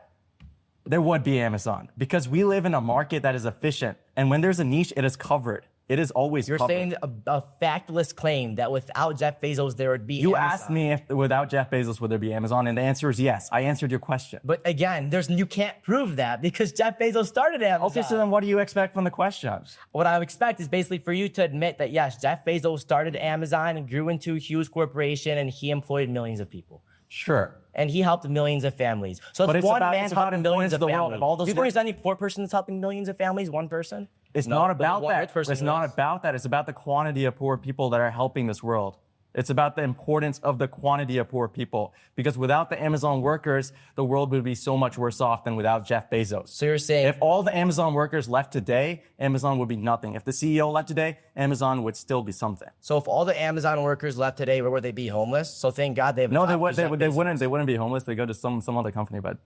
There would be Amazon because we live in a market that is efficient. And when there's a niche, it is covered. It is always
You're
covered.
saying a factless claim that without Jeff Bezos, there would be
You
Amazon.
asked me if without Jeff Bezos, would there be Amazon? And the answer is yes. I answered your question.
But again, you can't prove that because Jeff Bezos started Amazon.
Okay, so then what do you expect from the question?
What I expect is basically for you to admit that, yes, Jeff Bezos started Amazon and grew into a huge corporation and he employed millions of people.
Sure.
And he helped millions of families. So
But
it's
it's
one
about-
man
it's about
helping millions of
influence the world.
families.
If all those
Do you think there's any poor person that's helping millions of families? One person?
It's
No,
not
but
about
one
that.
rich person
It's not
is.
about that. It's about the quantity of poor people that are helping this world. It's about the importance of the quantity of poor people. Because without the Amazon workers, the world would be so much worse off than without Jeff Bezos.
So you're saying
If all the Amazon workers left today, Amazon would be nothing. If the CEO left today, Amazon would still be something.
so if all the Amazon workers left today, where would they be? Homeless? So thank God they have
No, they
adopted Jeff Bezos.
wouldn't. They wouldn't be homeless. They go to some other company. But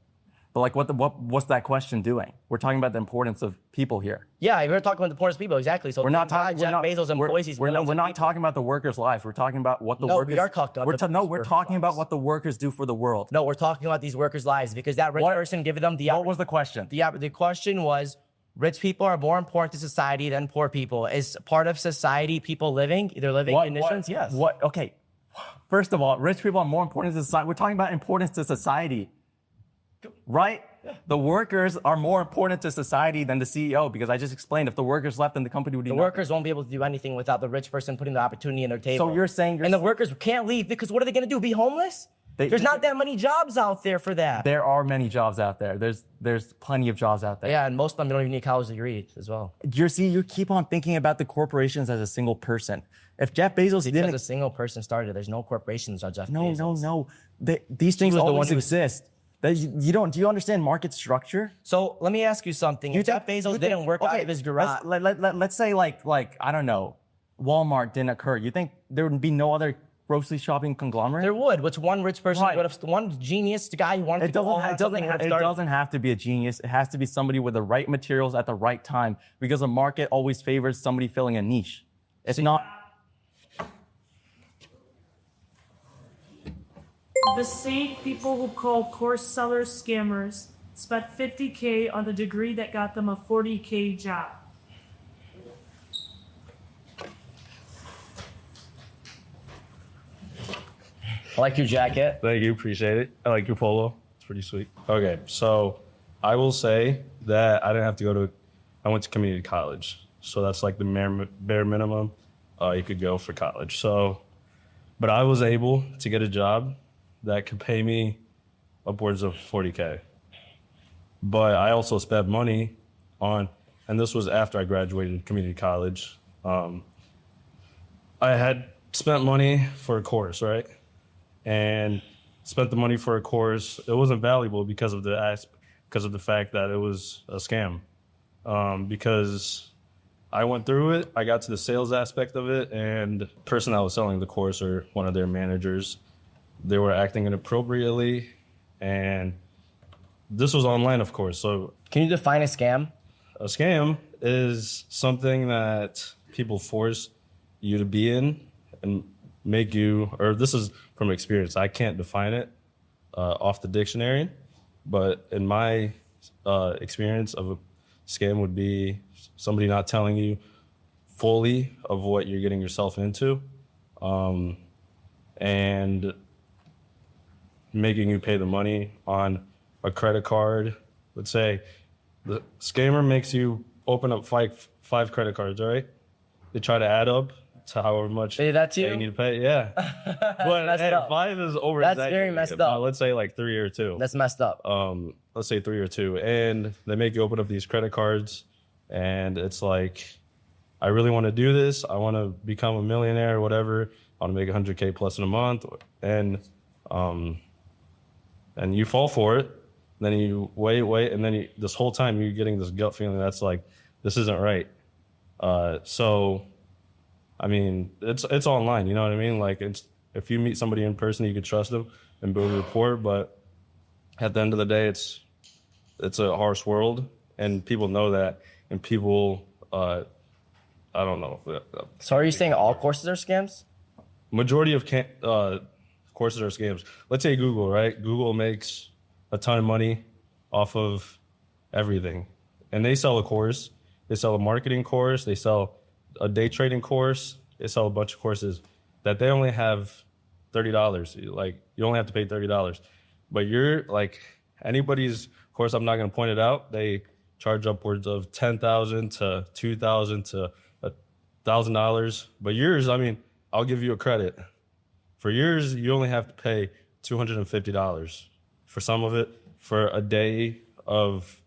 like, what's that question doing? We're talking about the importance of people here.
Yeah, we're talking about the poorest people, exactly. So
We're not
thank God
talking.
Jeff Bezos employs these millions
We're
of
not
people.
talking about the workers' lives. We're talking about what the
No,
workers.
we are talking about the
we're
workers'
talking about
lives.
what the workers do for the world.
No, we're talking about these workers' lives because that rich person giving them the
What was the question?
The question was, rich people are more important to society than poor people. Is part of society people living, either living conditions? Yes.
What? Okay. First of all, rich people are more important to society. We're talking about importance to society. right? The workers are more important to society than the CEO, because I just explained if the workers left, then the company would be
The workers won't be able to do anything without the rich person putting the opportunity in their table.
So you're saying
and the workers can't leave because what are they going to do? Be homeless? There's not that many jobs out there for that.
There are many jobs out there. There's plenty of jobs out there.
Yeah, and most of them don't even need college degree as well.
You keep on thinking about the corporations as a single person. If Jeff Bezos
Because a single person started, there's no corporations on Jeff Bezos.
No. These things
was the
always
one who-
exist. Do you understand market structure?
So let me ask you something. If Jeff Bezos didn't work out of his garage.
Let's say like I don't know, Walmart didn't occur. You think there would be no other grocery shopping conglomerate?
There would. Which one rich person,
Right.
one genius guy who wanted
It
to go all out something had
it
started.
doesn't have to be a genius. It has to be somebody with the right materials at the right time, because the market always favors somebody filling a niche. It's not.
The same people who call course sellers scammers spent $50K on the degree that got them a $40K job.
I like your jacket.
Thank you, appreciate it. I like your polo. It's pretty sweet. Okay, so I will say that I didn't have to I went to community college. So that's like the bare minimum you could go for college. So, but I was able to get a job that could pay me upwards of $40K. But I also spent money on, and this was after I graduated community college. I had spent money for a course, right? And spent the money for a course. It wasn't valuable because of the fact that it was a scam. Because I went through it, I got to the sales aspect of it, and the person that was selling the course, or one of their managers, they were acting inappropriately, and this was online, of course. So,
can you define a scam?
A scam is something that people force you to be in and make you, or this is from experience, I can't define it off the dictionary, but in my experience of a scam would be somebody not telling you fully of what you're getting yourself into, and making you pay the money on a credit card. Let's say the scammer makes you open up five credit cards, all right? They try to add up to however much
that's you?
you need to pay. Yeah. But hey,
up.
5 is over.
That's very messed up.
Let's say like 3 or 2.
That's messed up.
Let's say 3 or 2. And they make you open up these credit cards, and it's like, I really want to do this. I want to become a millionaire or whatever. I want to make 100K plus in a month. And you fall for it. Then you wait, and then this whole time you're getting this gut feeling that's like, this isn't right. So, I mean, it's online, you know what I mean? Like, if you meet somebody in person, you could trust them and build a rapport. But at the end of the day, it's a harsh world, and people know that. And people, I don't know.
So are you saying all courses are scams?
Majority of courses are scams. Let's say Google, right? Google makes a ton of money off of everything. And they sell a course. They sell a marketing course. They sell a day trading course. They sell a bunch of courses that they only have $30. Like, you only have to pay $30. But you're like, anybody's course, I'm not going to point it out, they charge upwards of $10,000 to $2,000 to $1,000. But yours, I mean, I'll give you a credit. For yours, you only have to pay $250 for some of it, for a day of,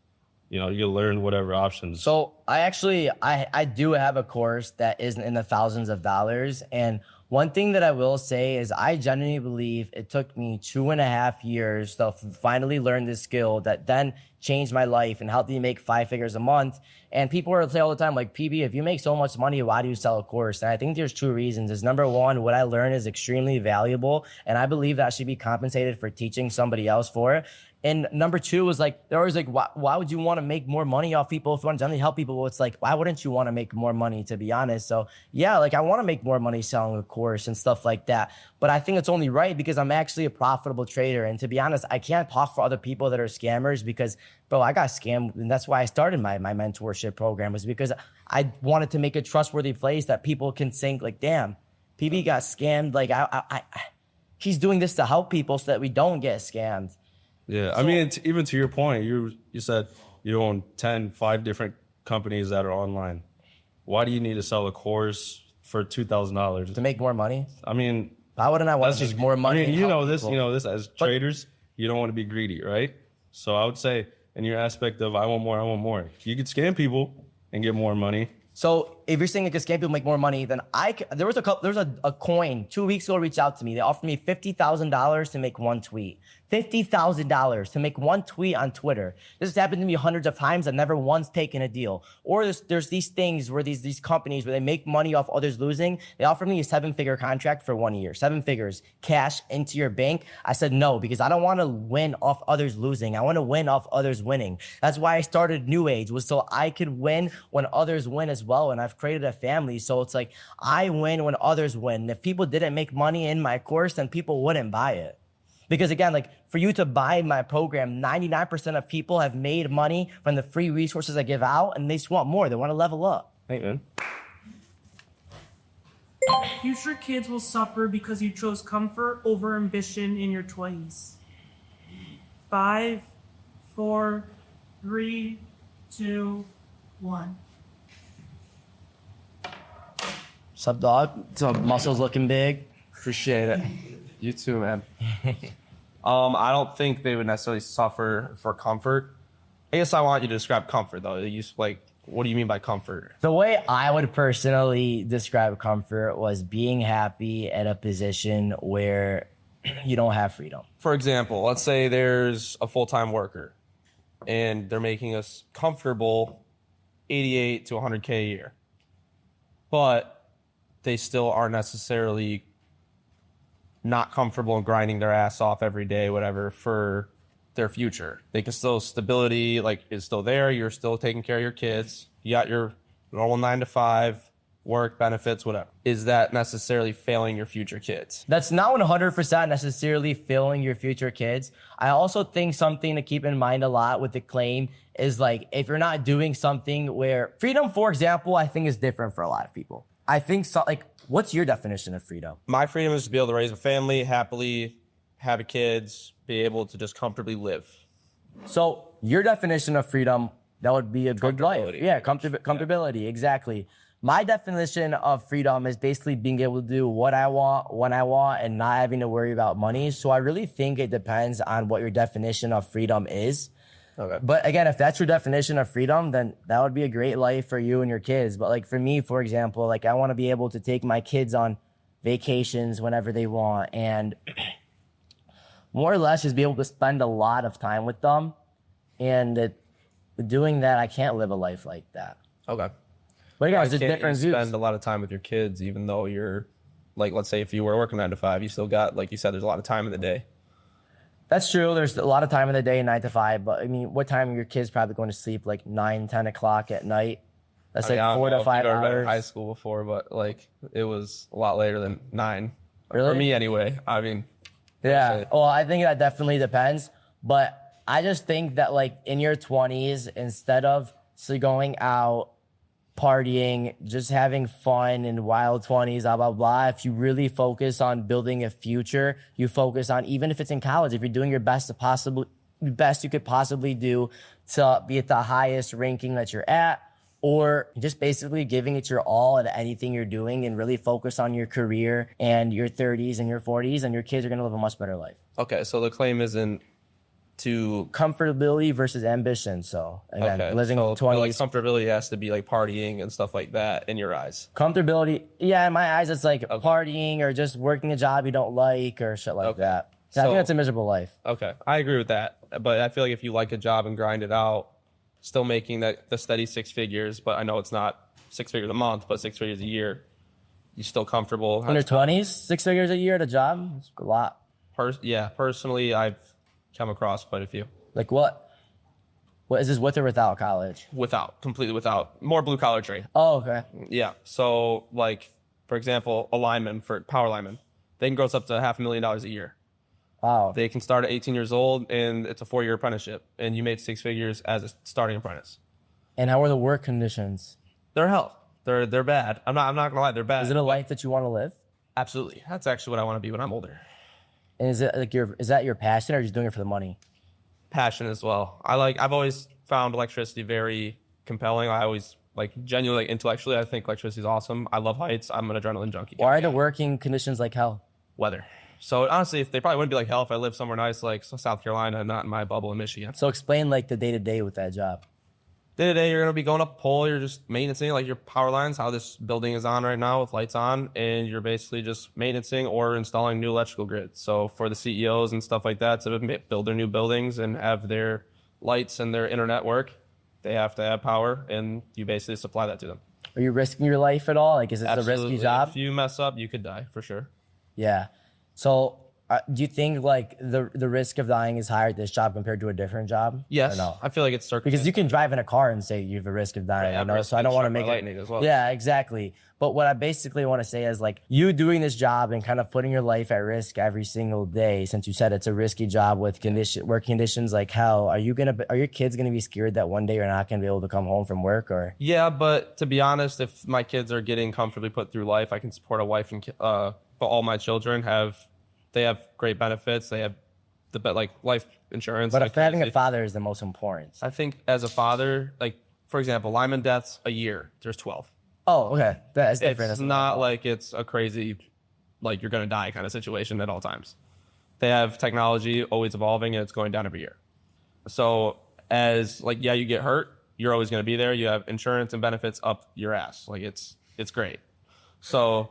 you learn whatever options.
So I do have a course that isn't in the thousands of dollars. And one thing that I will say is I genuinely believe it took me 2.5 years to finally learn this skill that then changed my life and helped me make 5 figures a month. And people will say all the time, like, PB, if you make so much money, why do you sell a course? And I think there's 2 reasons. Is number one, what I learned is extremely valuable, and I believe that I should be compensated for teaching somebody else for it. And number 2 was like, they're always like, why would you want to make more money off people if you want to generally help people? Well, it's like, why wouldn't you want to make more money, to be honest? So yeah, like I want to make more money selling a course and stuff like that. But I think it's only right because I'm actually a profitable trader. And to be honest, I can't talk for other people that are scammers because, bro, I got scammed. And that's why I started my mentorship program, was because I wanted to make a trustworthy place that people can think like, damn, PB got scammed. Like he's doing this to help people so that we don't get scammed.
Yeah, I mean, even to your point, you said you own 5 different companies that are online. Why do you need to sell a course for $2,000
To make more money?
I mean,
Why wouldn't I want
that's
to
just
make more money?
I mean,
and help people?
you know this as traders, you don't want to be greedy, right? So I would say, in your aspect of I want more. You could scam people and get more money.
So if you're saying it can scam people make more money, then there was a coin 2 weeks ago reached out to me. They offered me $50,000 to make one tweet. $50,000 to make one tweet on Twitter. This has happened to me hundreds of times. I've never once taken a deal. Or there's these things where these companies where they make money off others losing. They offered me a 7-figure contract for 1 year. 7 figures, cash into your bank. I said no, because I don't want to win off others losing. I want to win off others winning. That's why I started New Age, was so I could win when others win as well. And I've created a family. So it's like I win when others win. And if people didn't make money in my course, then people wouldn't buy it. Because again, like for you to buy my program, 99% of people have made money from the free resources I give out, and they just want more. They want to level up.
Thank you, man.
Future kids will suffer because you chose comfort over ambition in your 20s. 5, 4, 3, 2, 1.
Sup, dog? So muscles looking big.
Appreciate it. You too, man. I don't think they would necessarily suffer for comfort. I guess I want you to describe comfort, though. What do you mean by comfort?
The way I would personally describe comfort was being happy at a position where you don't have freedom.
For example, let's say there's a full-time worker and they're making us comfortable 88 to 100K a year, but they still aren't necessarily not comfortable in grinding their ass off every day, whatever, for their future. They can still, stability is still there. You're still taking care of your kids. You got your normal 9 to 5 work, benefits, whatever. Is that necessarily failing your future kids?
That's not 100% necessarily failing your future kids. I also think something to keep in mind a lot with the claim is like, if you're not doing something where freedom, for example, I think is different for a lot of people. I think what's your definition of freedom?
My freedom is to be able to raise a family happily, have kids, be able to just comfortably live.
So your definition of freedom, that would be a good life. Yeah, comfortability, exactly. My definition of freedom is basically being able to do what I want, when I want, and not having to worry about money. So I really think it depends on what your definition of freedom is.
Okay.
But again, if that's your definition of freedom, then that would be a great life for you and your kids. But like for me, for example, I want to be able to take my kids on vacations whenever they want and more or less just be able to spend a lot of time with them. And doing that, I can't live a life like that.
Okay.
But again, it's just
Can't
different
you
views.
spend a lot of time with your kids, even though you're, let's say if you were working 9 to 5, you still got, like you said, there's a lot of time in the day.
That's true. There's a lot of time in the day, 9 to 5. But I mean, what time are your kids probably going to sleep? Like 9, 10 o'clock at night? That's
I mean, I don't
4
know
to
if
5
you've ever been in
hours.
high school before, but it was a lot later than 9.
Really?
For me, anyway. I mean,
Yeah. Well, I think that definitely depends. But I just think that in your 20s, instead of going out, partying, just having fun in wild 20s, blah, blah, blah. If you really focus on building a future, you focus on, even if it's in college, if you're doing your best you could possibly do to be at the highest ranking that you're at, or just basically giving it your all at anything you're doing and really focus on your career and your 30s and your 40s, and your kids are going to live a much better life.
okay, so the claim isn't to...
Comfortability versus ambition. So again,
Okay,
living
so
20s.
comfortability has to be partying and stuff like that in your eyes.
Comfortability, yeah, in my eyes, it's partying or just working a job you don't like or shit like that. So I think
So-
that's a miserable life.
Okay, I agree with that. But I feel like if you like a job and grind it out, still making the steady 6 figures, but I know it's not 6 figures a month, but 6 figures a year, you still comfortable.
In your 20s, 6 figures a year at a job, it's a lot.
Personally, I've come across quite a few.
Like what? What is this, with or without college?
Completely without. More blue collar trade.
Oh, okay.
Yeah. So, for example, power linemen, they can gross up to $500,000 a year.
Wow.
They can start at 18 years old, and it's a 4-year apprenticeship, and you made 6 figures as a starting apprentice.
And how are the work conditions?
They're hell. They're bad. I'm not gonna lie. They're bad.
Is it a life that you want to live?
Absolutely. That's actually what I want to be when I'm older.
And is it is that your passion, or are you just doing it for the money?
Passion as well. I've always found electricity very compelling. I always genuinely intellectually, I think electricity is awesome. I love heights. I'm an adrenaline junkie.
Why are the working conditions like hell?
Weather. So honestly, if they probably wouldn't be like hell if I lived somewhere nice like South Carolina, not in my bubble in Michigan.
So explain like the day-to-day with that job.
Day to day, you're gonna be going up a pole. You're just maintaining like your power lines, how this building is on right now with lights on, and you're basically just maintaining or installing new electrical grids. So for the CEOs and stuff like that to build their new buildings and have their lights and their internet work, they have to have power, and you basically supply that to them.
Are you risking your life at all? Like, is it a
Absolutely.
risky job?
If you mess up, you could die for sure.
Yeah. So do you think like the risk of dying is higher at this job compared to a different job?
Yes,
Or no?
I feel like it's
Because you can drive in a car and say you have a risk of dying.
Right,
You know? So I don't want to make
lightning as well.
Yeah, exactly. But what I basically want to say is like you doing this job and kind of putting your life at risk every single day. Since you said it's a risky job with work conditions like hell, are your kids gonna be scared that one day you're not gonna be able to come home from work? Or
Yeah, but to be honest, if my kids are getting comfortably put through life, I can support a wife and but all my children have great benefits. They have life insurance.
but if having a father is the most important.
I think as a father, for example, lineman deaths a year, there's 12.
Oh, okay, that's different.
It's
That's
not like it's a crazy, you're gonna die kind of situation at all times. They have technology always evolving and it's going down every year. So as you get hurt, you're always gonna be there. You have insurance and benefits up your ass. It's great. So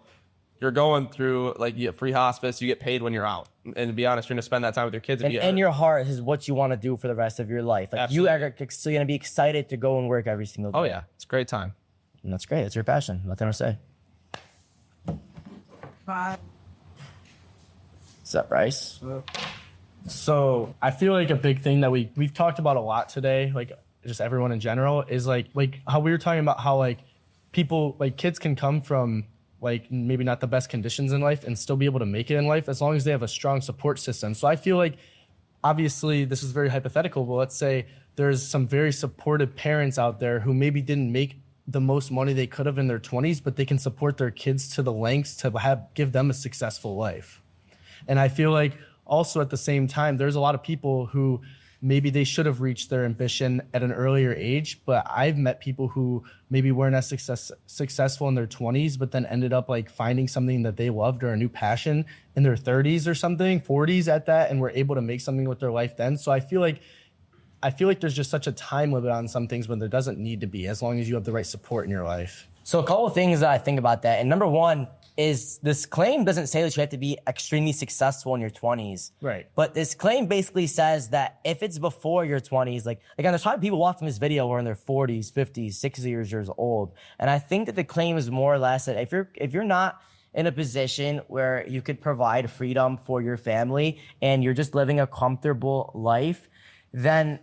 you're going through you get free hospice, you get paid when you're out. And to be honest, you're gonna spend that time with your kids.
And your heart is what you want to do for the rest of your life. Like you are still gonna be excited to go and work every single day.
Oh yeah, it's a great time.
And that's great. It's your passion. Nothing to say.
Bye.
What's up, Bryce?
So I feel like a big thing that we've talked about a lot today, like just everyone in general, is like how we were talking about how people kids can come from maybe not the best conditions in life and still be able to make it in life as long as they have a strong support system. So I feel like obviously this is very hypothetical, but let's say there's some very supportive parents out there who maybe didn't make the most money they could have in their 20s, but they can support their kids to the lengths to give them a successful life. And I feel like also at the same time, there's a lot of people who maybe they should have reached their ambition at an earlier age, but I've met people who maybe weren't as successful in their 20s, but then ended up finding something that they loved or a new passion in their 30s or something, 40s at that, and were able to make something with their life then. So I feel like there's just such a time limit on some things when there doesn't need to be, as long as you have the right support in your life.
So a couple of things that I think about that. And number one is this claim doesn't say that you have to be extremely successful in your 20s.
Right.
But this claim basically says that if it's before your 20s, again, there's probably people watching this video who are in their 40s, 50s, 60 years old. And I think that the claim is more or less that if you're not in a position where you could provide freedom for your family and you're just living a comfortable life, then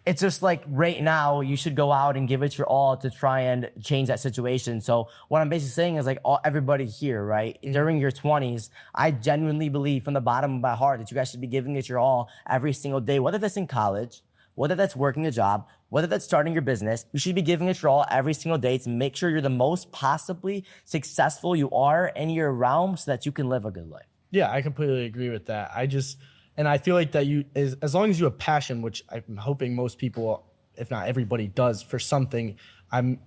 it's just right now you should go out and give it your all to try and change that situation. So what I'm basically saying is everybody here, right? During your 20s, I genuinely believe from the bottom of my heart that you guys should be giving it your all every single day, whether that's in college, whether that's working a job, whether that's starting your business. You should be giving it your all every single day to make sure you're the most possibly successful you are in your realm so that you can live a good life.
Yeah, I completely agree with that. And I feel like that as long as you have passion, which I'm hoping most people, if not everybody, does for something,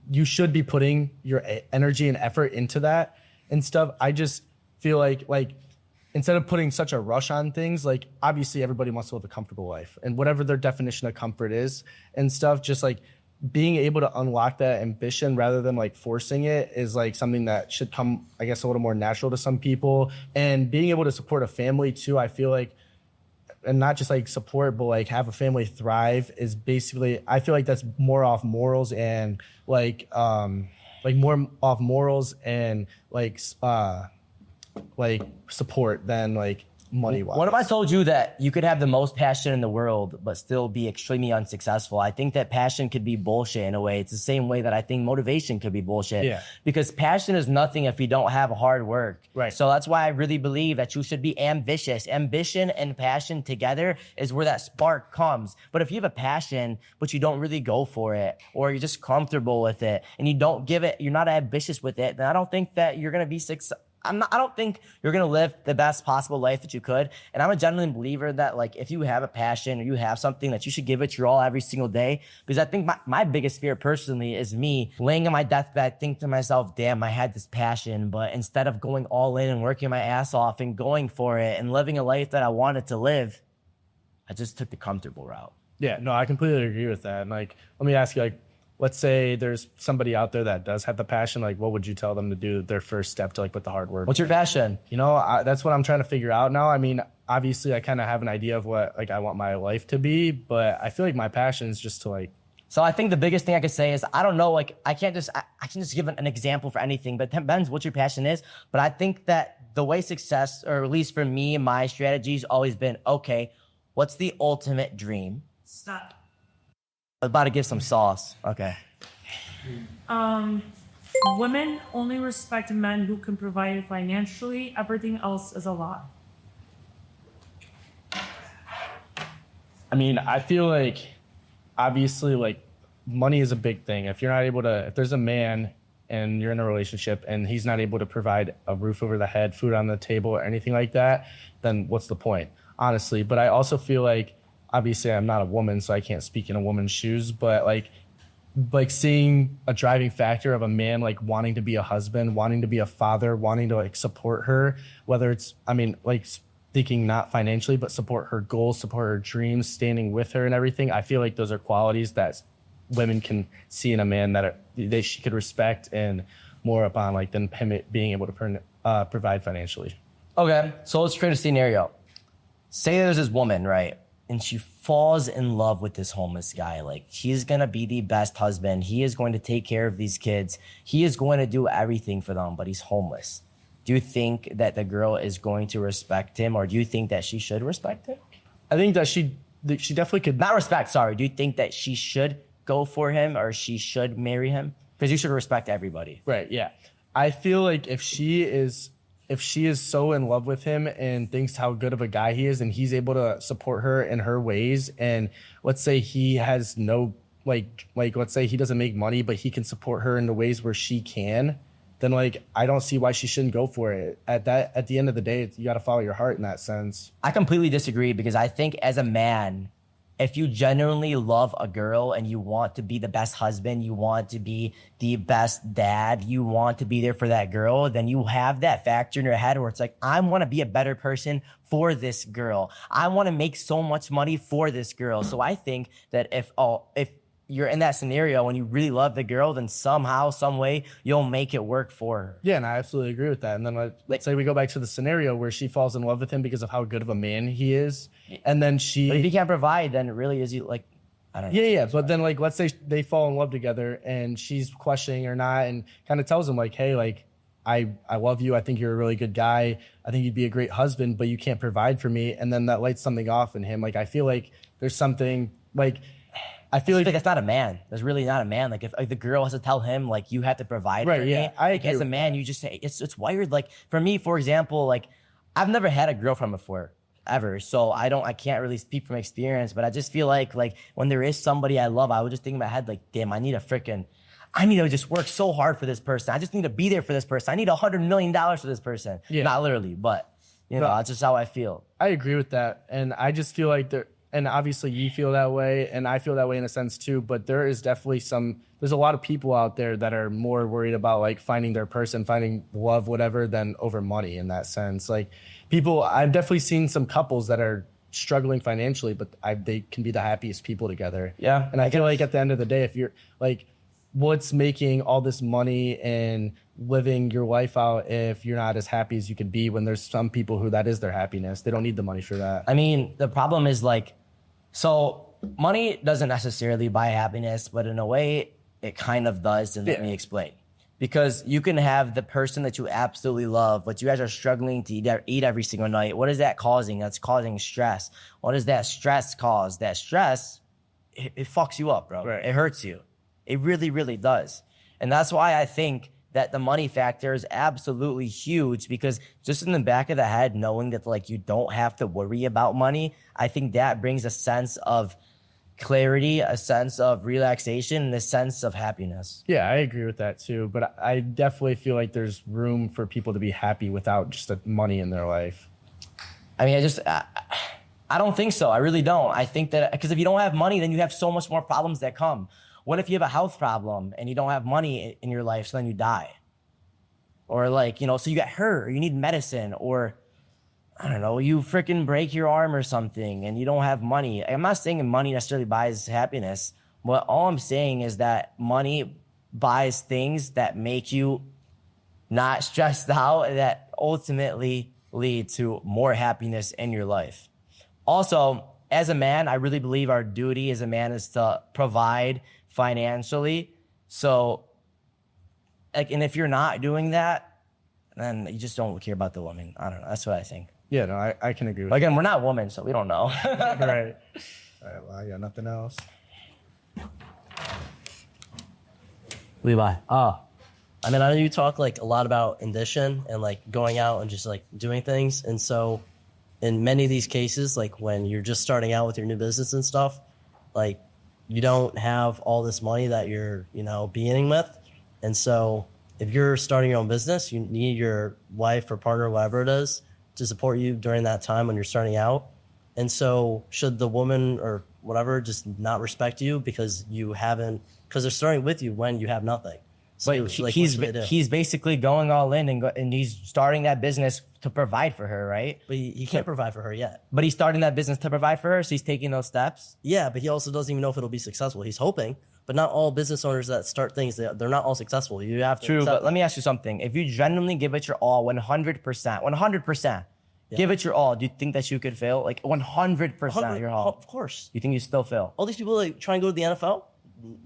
you should be putting your energy and effort into that and stuff. I just feel like instead of putting such a rush on things, obviously everybody wants to live a comfortable life and whatever their definition of comfort is and stuff, just being able to unlock that ambition rather than forcing it is something that should come, I guess, a little more natural to some people. And being able to support a family too, I feel and not just support, but have a family thrive is basically, I feel like that's more off morals and more off morals and support than money-wise.
What if I told you that you could have the most passion in the world but still be extremely unsuccessful? I think that passion could be bullshit in a way. It's the same way that I think motivation could be bullshit.
Yeah.
Because passion is nothing if you don't have hard work.
Right.
So that's why I really believe that you should be ambitious. Ambition and passion together is where that spark comes. But if you have a passion, but you don't really go for it, or you're just comfortable with it, and you don't give it, you're not ambitious with it, then I don't think that you're going to be successful. I don't think you're gonna live the best possible life that you could. And I'm a genuine believer that like if you have a passion or you have something that you should give it your all every single day. Because I think my biggest fear personally is me laying on my deathbed, thinking to myself, damn, I had this passion, but instead of going all in and working my ass off and going for it and living a life that I wanted to live, I just took the comfortable route.
Yeah, no, I completely agree with that. And like, let me ask you, like, let's say there's somebody out there that does have the passion. Like, what would you tell them to do their first step to like put the hard work?
What's your passion?
You know, that's what I'm trying to figure out now. I mean, obviously, I kind of have an idea of what like I want my life to be, but I feel like my passion is just to like.
So I think the biggest thing I could say is I don't know, like I can just give an example for anything, but it depends what your passion is. But I think that the way success, or at least for me, my strategy's always been, okay, what's the ultimate dream?
Stop.
I'm about to give some sauce. Okay.
Women only respect men who can provide financially. Everything else is a lot.
I mean, I feel like obviously like money is a big thing. If you're not able to, if there's a man and you're in a relationship and he's not able to provide a roof over the head, food on the table, or anything like that, then what's the point, honestly? But I also feel like, obviously I'm not a woman, so I can't speak in a woman's shoes, but like seeing a driving factor of a man like wanting to be a husband, wanting to be a father, wanting to like support her, whether it's, I mean, like thinking not financially, but support her goals, support her dreams, standing with her and everything. I feel like those are qualities that women can see in a man that she could respect and more upon like than him being able to provide financially.
Okay, so let's create a scenario. Say there's this woman, right? And she falls in love with this homeless guy. Like, he's gonna be the best husband. He is going to take care of these kids. He is going to do everything for them, but he's homeless. Do you think that the girl is going to respect him, or do you think that she should respect him?
I think that she definitely could.
Not respect, sorry. Do you think that she should go for him or she should marry him? Because you should respect everybody.
Right, yeah. I feel like if she is so in love with him and thinks how good of a guy he is and he's able to support her in her ways, and let's say he has no like let's say he doesn't make money but he can support her in the ways where she can, then like I don't see why she shouldn't go for it. At the end of the day, you got to follow your heart in that sense.
I completely disagree, because I think as a man, if you genuinely love a girl and you want to be the best husband, you want to be the best dad, you want to be there for that girl, then you have that factor in your head where it's like, I want to be a better person for this girl. I want to make so much money for this girl. So I think that if you're in that scenario and you really love the girl, then somehow, some way, you'll make it work for her.
Yeah, and I absolutely agree with that. And then let's say we go back to the scenario where she falls in love with him because of how good of a man he is. And then
But if he can't provide, then really is he like, I don't know.
Yeah. But then like, let's say they fall in love together and she's questioning or not and kind of tells him like, hey, like, I love you. I think you're a really good guy. I think you'd be a great husband, but you can't provide for me. And then that lights something off in him. Like, I feel like there's something like, I feel like
that's not a man. That's really not a man. Like if the girl has to tell him like you have to provide
right,
for
yeah,
me.
I
like,
agree
as a man, you just say it's wired. Like for me, for example, like I've never had a girlfriend before ever, so I can't really speak from experience. But I just feel like when there is somebody I love, I would just think in my head like, damn, I need to just work so hard for this person. I just need to be there for this person. I need $100 million for this person. Yeah. Not literally, but you know, that's just how I feel.
I agree with that, and I just feel like and obviously you feel that way, and I feel that way in a sense too, but there is definitely there's a lot of people out there that are more worried about like finding their person, finding love, whatever, than over money in that sense. Like I've definitely seen some couples that are struggling financially, but they can be the happiest people together.
Yeah.
And I feel like at the end of the day, if you're like, what's making all this money and living your life out if you're not as happy as you could be, when there's some people who that is their happiness? They don't need the money for that.
I mean, the problem is so money doesn't necessarily buy happiness, but in a way it kind of does. And let me explain. Because you can have the person that you absolutely love, but you guys are struggling to eat every single night. What is that causing? That's causing stress. What does that stress cause? That stress, it fucks you up, bro. Right. It hurts you. It really, really does. And that's why I think that the money factor is absolutely huge, because just in the back of the head, knowing that you don't have to worry about money, I think that brings a sense of clarity, a sense of relaxation, and a sense of happiness.
Yeah, I agree with that too. But I definitely feel like there's room for people to be happy without just the money in their life.
I mean, I don't think so. I really don't. I think that because if you don't have money, then you have so much more problems that come. What if you have a health problem and you don't have money in your life, so then you die? Or like, you know, so you get hurt or you need medicine, or I don't know, you freaking break your arm or something and you don't have money. I'm not saying money necessarily buys happiness, but all I'm saying is that money buys things that make you not stressed out, that ultimately lead to more happiness in your life. Also, as a man, I really believe our duty as a man is to provide financially. So, like, and if you're not doing that, then you just don't care about the woman. I don't know. That's what I think.
Yeah, no, I can agree with
But again, we're not women, so we don't know.
that. Right. All right, well, I got nothing else.
Levi. I mean, I know you talk like a lot about ambition and like going out and just like doing things. And so in many of these cases, like when you're just starting out with your new business and stuff, like you don't have all this money that you're, you know, beginning with. And so if you're starting your own business, you need your wife or partner, whatever it is, to support you during that time when you're starting out. And so should the woman or whatever just not respect you because they're starting with you when you have nothing. So
But
like,
he's basically going all in and he's starting that business to provide for her, right?
But he can't provide for her yet.
But he's starting that business to provide for her, so he's taking those steps.
Yeah, but he also doesn't even know if it'll be successful. He's hoping, but not all business owners that start things, they're not all successful. You have to
True,
accept
but let me ask you something. If you genuinely give it your all, 100%, give it your all, do you think that you could fail? Like 100% your all?
Of course.
You think you still fail?
All these people like try and go to the NFL.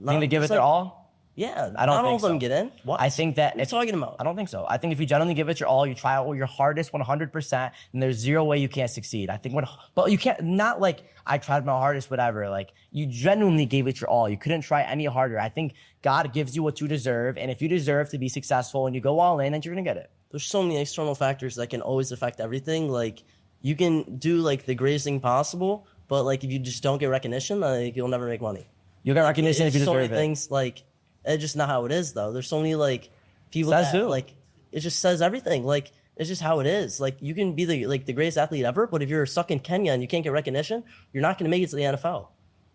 Think they give it their all?
Yeah,
I don't
not all
think
of them
so.
get in. What?
I think that
What are you talking about?
I don't think so. I think if you genuinely give it your all, you try all your hardest 100%, and there's zero way you can't succeed. I think but you can't, not like I tried my hardest, whatever. Like you genuinely gave it your all. You couldn't try any harder. I think God gives you what you deserve, and if you deserve to be successful and you go all in, then you're gonna get it.
There's so many external factors that can always affect everything. Like you can do like the greatest thing possible, but like if you just don't get recognition, like you'll never make money.
You'll get recognition if you
so
deserve
many
it.
things like it's just not how it is though. There's so many like people
Says
that
who?
like it just says everything. Like it's just how it is. Like you can be the greatest athlete ever, but if you're stuck in Kenya and you can't get recognition, you're not gonna make it to the NFL.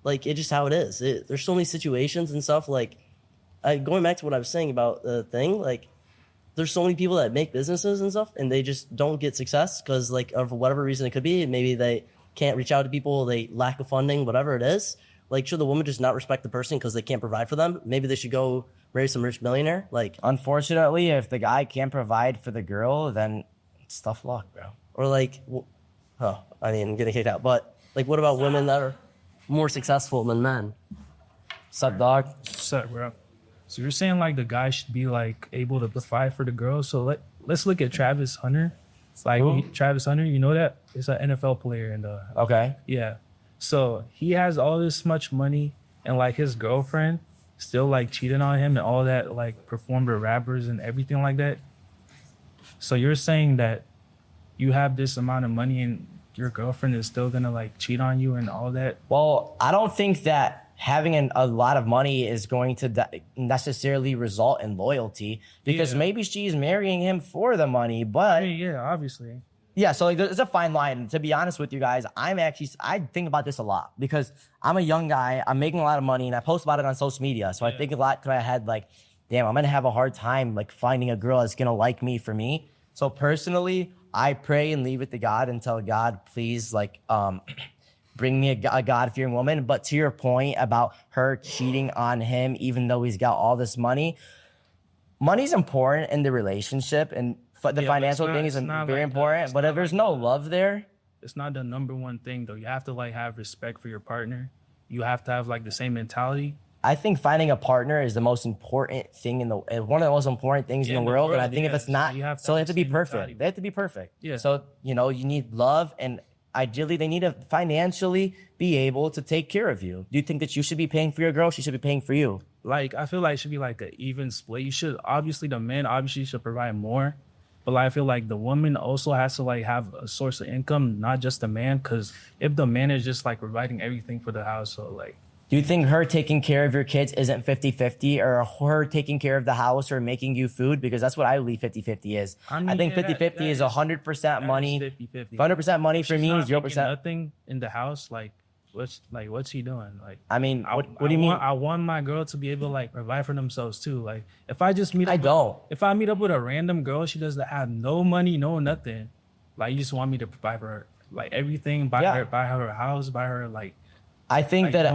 Like it's just how it is. There's so many situations and stuff. Like going back to what I was saying about the thing, like there's so many people that make businesses and stuff, and they just don't get success because like of whatever reason it could be. Maybe they can't reach out to people, they lack of funding, whatever it is. Like, should the woman just not respect the person because they can't provide for them? Maybe they should go marry some rich millionaire. Like,
Unfortunately, if the guy can't provide for the girl, then it's tough luck, bro.
or like, I mean, getting kicked out. But like, what about women that are more successful than men?
Sup, dog?
Suck, bro. So you're saying like the guy should be like able to provide for the girl. So let's look at Travis Hunter. It's like Travis Hunter, you know that? It's an NFL player and
Okay.
yeah. So he has all this much money and like his girlfriend still like cheating on him and all that, like performed with rappers and everything like that. So you're saying that you have this amount of money and your girlfriend is still gonna like cheat on you and all that?
Well, I don't think that having a lot of money is going to necessarily result in loyalty because maybe she's marrying him for the money, but
Yeah, obviously.
yeah, so like there's a fine line. To be honest with you guys, I think about this a lot because I'm a young guy, I'm making a lot of money, and I post about it on social media. So I think a lot to my head, like, damn, I'm gonna have a hard time like finding a girl that's gonna like me for me. So personally, I pray and leave it to God and tell God, please, like, bring me a God-fearing woman. But to your point about her cheating on him, even though he's got all this money, money's important in the relationship, and the financial thing is very important. But if there's no love there,
it's not the number one thing though. You have to like have respect for your partner. You have to have like the same mentality.
I think finding a partner is the most important thing one of the most important things in the world. And I think if it's not, they have to be perfect. They have to be perfect.
Yeah.
So, you need love, and ideally they need to financially be able to take care of you. Do you think that you should be paying for your girl? She should be paying for you.
Like, I feel like it should be like an even split. The man obviously should provide more. But like, I feel like the woman also has to like have a source of income, not just the man. Because if the man is just like providing everything for the household, like
Do you think her taking care of your kids isn't 50-50, or her taking care of the house or making you food? Because that's what I believe 50-50 is. I think 50-50 is 100% money.
50-50.
100% money for me,
She's not
0%.
making nothing in the house. Like, what's he doing? Like,
I mean, what do you mean?
I want my girl to be able to like provide for themselves too. Like, if I just meet,
if
I meet up with a random girl, she doesn't have no money, no nothing. Like, you just want me to provide for her, like everything, buy her a house, buy her like.
I think that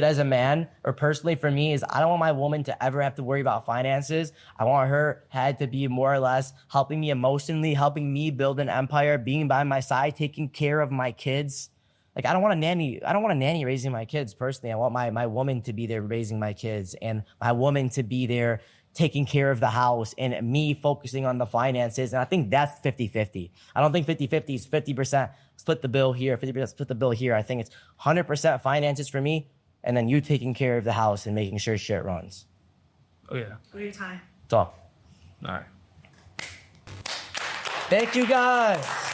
as a man, or personally for me, is I don't want my woman to ever have to worry about finances. I want her had to be more or less helping me emotionally, helping me build an empire, being by my side, taking care of my kids. Like, I don't want a nanny raising my kids personally. I want my woman to be there raising my kids, and my woman to be there taking care of the house, and me focusing on the finances. And I think that's 50-50. I don't think 50-50 is 50% split the bill here, 50% split the bill here. I think it's 100% finances for me, and then you taking care of the house and making sure shit runs.
Oh, yeah.
What are your time?
That's all.
All right.
Thank you, guys.